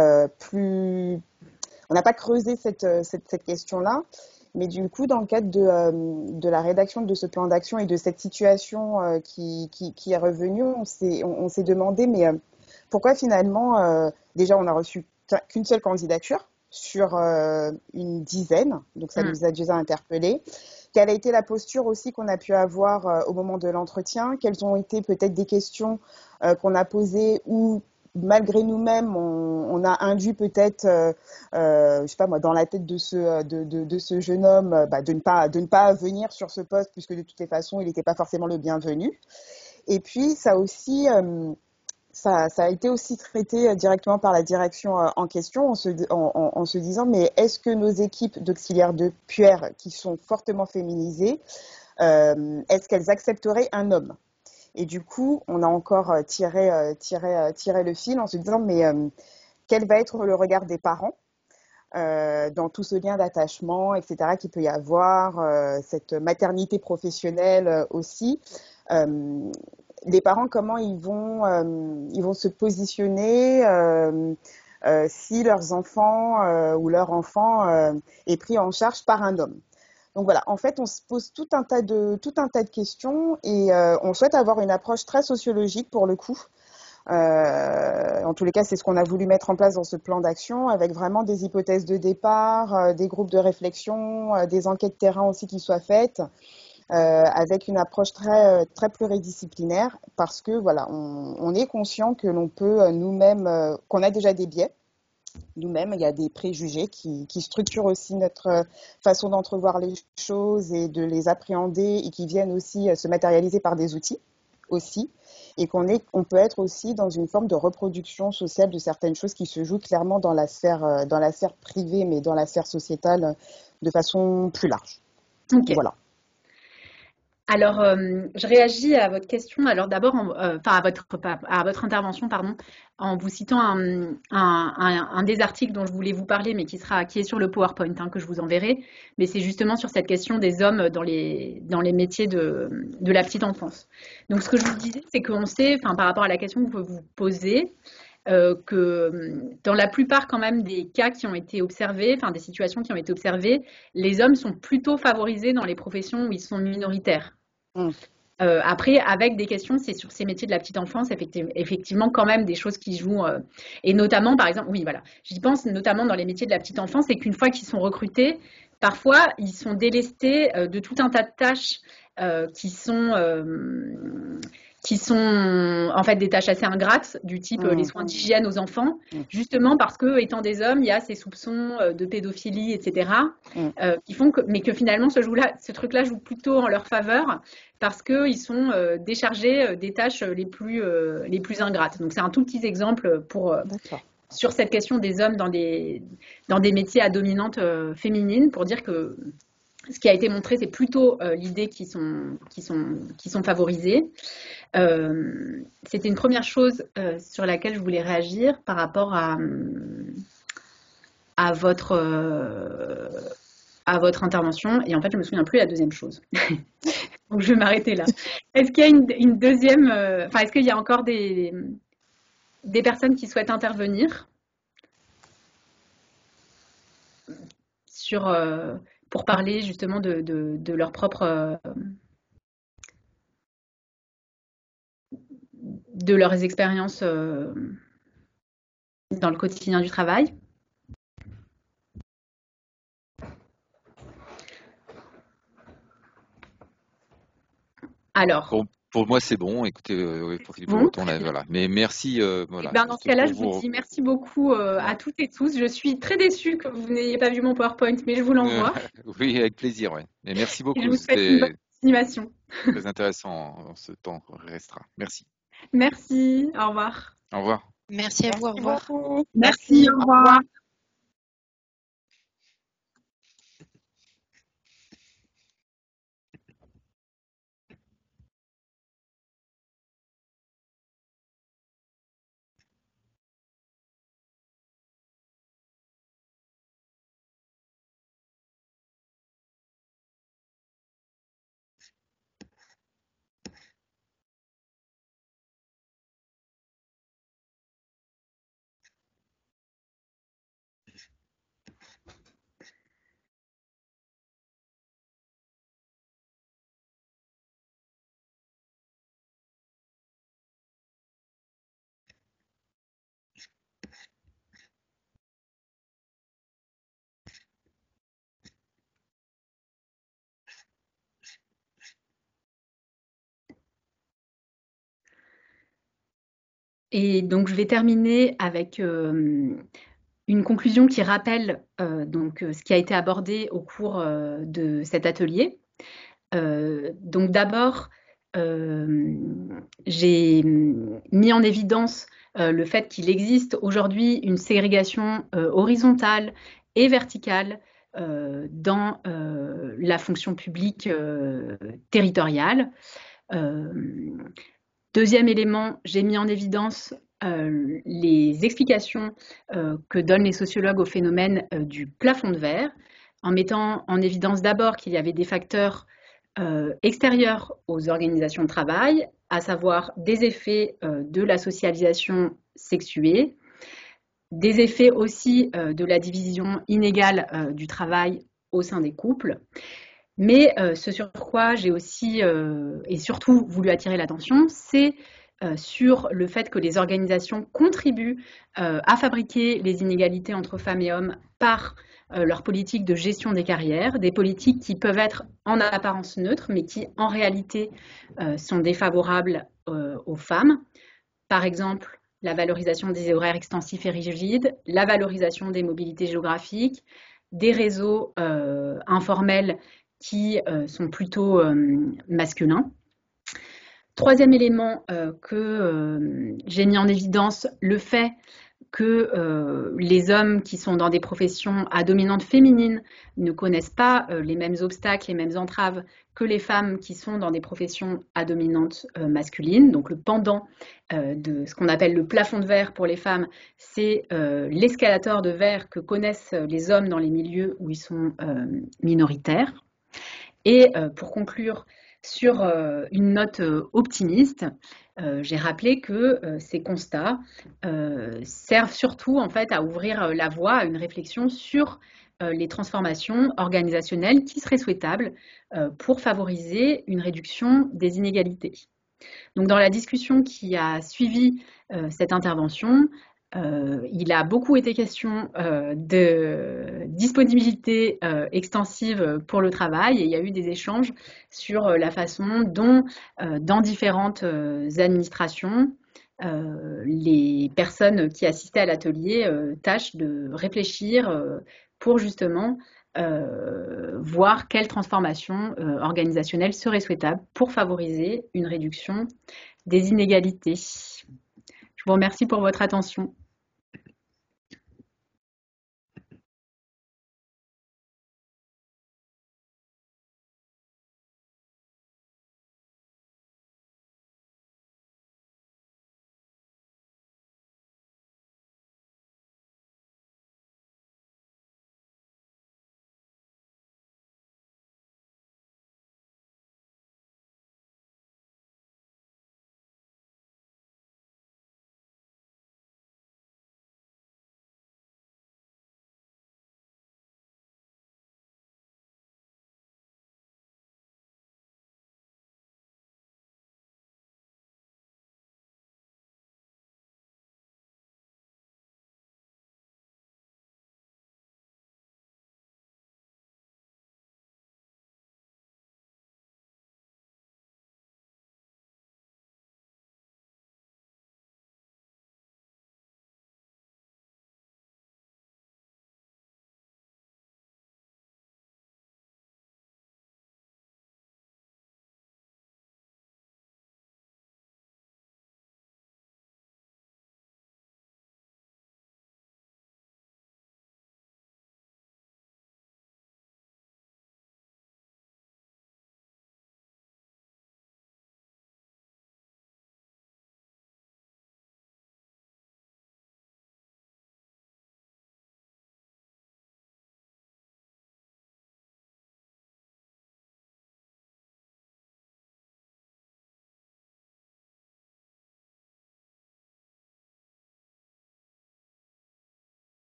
on n'a pas creusé cette question-là. Mais du coup, dans le cadre de la rédaction de ce plan d'action et de cette situation qui est revenue, on s'est demandé, mais pourquoi finalement, déjà, on n'a reçu qu'une seule candidature sur une dizaine, donc ça nous a déjà interpellés. Quelle a été la posture aussi qu'on a pu avoir au moment de l'entretien? Quelles ont été peut-être des questions qu'on a posées ou malgré nous-mêmes, on a induit peut-être, je sais pas moi, dans la tête de ce jeune homme, de ne pas venir sur ce poste, puisque de toutes les façons, il n'était pas forcément le bienvenu. Et puis, ça a été aussi traité directement par la direction en question, en se disant, mais est-ce que nos équipes d'auxiliaires de puère, qui sont fortement féminisées, est-ce qu'elles accepteraient un homme? Et du coup, on a encore tiré le fil en se disant, mais quel va être le regard des parents dans tout ce lien d'attachement, etc., qu'il peut y avoir, cette maternité professionnelle aussi. Les parents, comment ils vont se positionner si leurs enfants ou leur enfant est pris en charge par un homme. Donc voilà, en fait, on se pose tout un tas de questions et on souhaite avoir une approche très sociologique pour le coup. En tous les cas, c'est ce qu'on a voulu mettre en place dans ce plan d'action, avec vraiment des hypothèses de départ, des groupes de réflexion, des enquêtes terrain aussi qui soient faites, avec une approche très pluridisciplinaire, parce que voilà, on est conscient que l'on peut nous-mêmes, qu'on a déjà des biais. Nous-mêmes, il y a des préjugés qui structurent aussi notre façon d'entrevoir les choses et de les appréhender, et qui viennent aussi se matérialiser par des outils aussi, et on peut être aussi dans une forme de reproduction sociale de certaines choses qui se jouent clairement dans la sphère privée, mais dans la sphère sociétale de façon plus large. Ok. Voilà. Alors, je réagis à votre question. Alors d'abord, à votre intervention, pardon, en vous citant un des articles dont je voulais vous parler, mais qui est sur le PowerPoint, hein, que je vous enverrai. Mais c'est justement sur cette question des hommes dans les métiers de la petite enfance. Donc, ce que je vous disais, c'est qu'on sait, par rapport à la question que vous posez, que dans la plupart quand même des cas qui ont été observés, des situations qui ont été observées, les hommes sont plutôt favorisés dans les professions où ils sont minoritaires. Après, avec des questions, c'est sur ces métiers de la petite enfance, effectivement, quand même des choses qui jouent, et notamment, par exemple, oui, voilà, j'y pense notamment dans les métiers de la petite enfance, c'est qu'une fois qu'ils sont recrutés, parfois, ils sont délestés de tout un tas de tâches qui sont en fait des tâches assez ingrates, du type les soins d'hygiène aux enfants, justement parce que, étant des hommes, il y a ces soupçons de pédophilie, etc., qui font mais que finalement ce truc-là joue plutôt en leur faveur parce qu'ils sont déchargés des tâches les plus ingrates. Donc c'est un tout petit exemple sur cette question des hommes dans des métiers à dominante féminine, pour dire que ce qui a été montré, c'est plutôt l'idée qui sont favorisées. C'était une première chose sur laquelle je voulais réagir par rapport à votre intervention. Et en fait, je ne me souviens plus de la deuxième chose. Donc, je vais m'arrêter là. Est-ce qu'il y a une deuxième... est-ce qu'il y a encore des personnes qui souhaitent intervenir pour parler justement de leur propre... de leurs expériences dans le quotidien du travail? Alors, pour moi, c'est bon. Écoutez, pour autant, là, voilà. Mais merci. Voilà. Dans ce cas-là, je vous dis merci beaucoup à toutes et tous. Je suis très déçue que vous n'ayez pas vu mon PowerPoint, mais je vous l'envoie. Oui, avec plaisir. Ouais. Et merci beaucoup. Et je vous souhaite une bonne continuation. Très intéressant en ce temps restreint. Merci. Merci. Au revoir. Au revoir. Merci à vous. Au revoir. Merci. Au revoir. Et donc, je vais terminer avec une conclusion qui rappelle ce qui a été abordé au cours de cet atelier. Donc, d'abord, j'ai mis en évidence le fait qu'il existe aujourd'hui une ségrégation horizontale et verticale dans la fonction publique territoriale. Deuxième élément, j'ai mis en évidence les explications que donnent les sociologues au phénomène du plafond de verre, en mettant en évidence d'abord qu'il y avait des facteurs extérieurs aux organisations de travail, à savoir des effets de la socialisation sexuée, des effets aussi de la division inégale du travail au sein des couples. Mais ce sur quoi j'ai aussi et surtout voulu attirer l'attention, c'est sur le fait que les organisations contribuent à fabriquer les inégalités entre femmes et hommes par leur politique de gestion des carrières, des politiques qui peuvent être en apparence neutres, mais qui en réalité sont défavorables aux femmes. Par exemple, la valorisation des horaires extensifs et rigides, la valorisation des mobilités géographiques, des réseaux informels qui sont plutôt masculins. Troisième élément que j'ai mis en évidence, le fait que les hommes qui sont dans des professions à dominante féminine ne connaissent pas les mêmes obstacles, les mêmes entraves que les femmes qui sont dans des professions à dominante masculine. Donc le pendant de ce qu'on appelle le plafond de verre pour les femmes, c'est l'escalator de verre que connaissent les hommes dans les milieux où ils sont minoritaires. Et pour conclure Sur une note optimiste, j'ai rappelé que ces constats servent surtout en fait à ouvrir la voie à une réflexion sur les transformations organisationnelles qui seraient souhaitables pour favoriser une réduction des inégalités. Donc, dans la discussion qui a suivi cette intervention, il a beaucoup été question de disponibilité extensive pour le travail et il y a eu des échanges sur la façon dont, dans différentes administrations, les personnes qui assistaient à l'atelier tâchent de réfléchir pour justement voir quelles transformations organisationnelles seraient souhaitables pour favoriser une réduction des inégalités. Je vous remercie pour votre attention.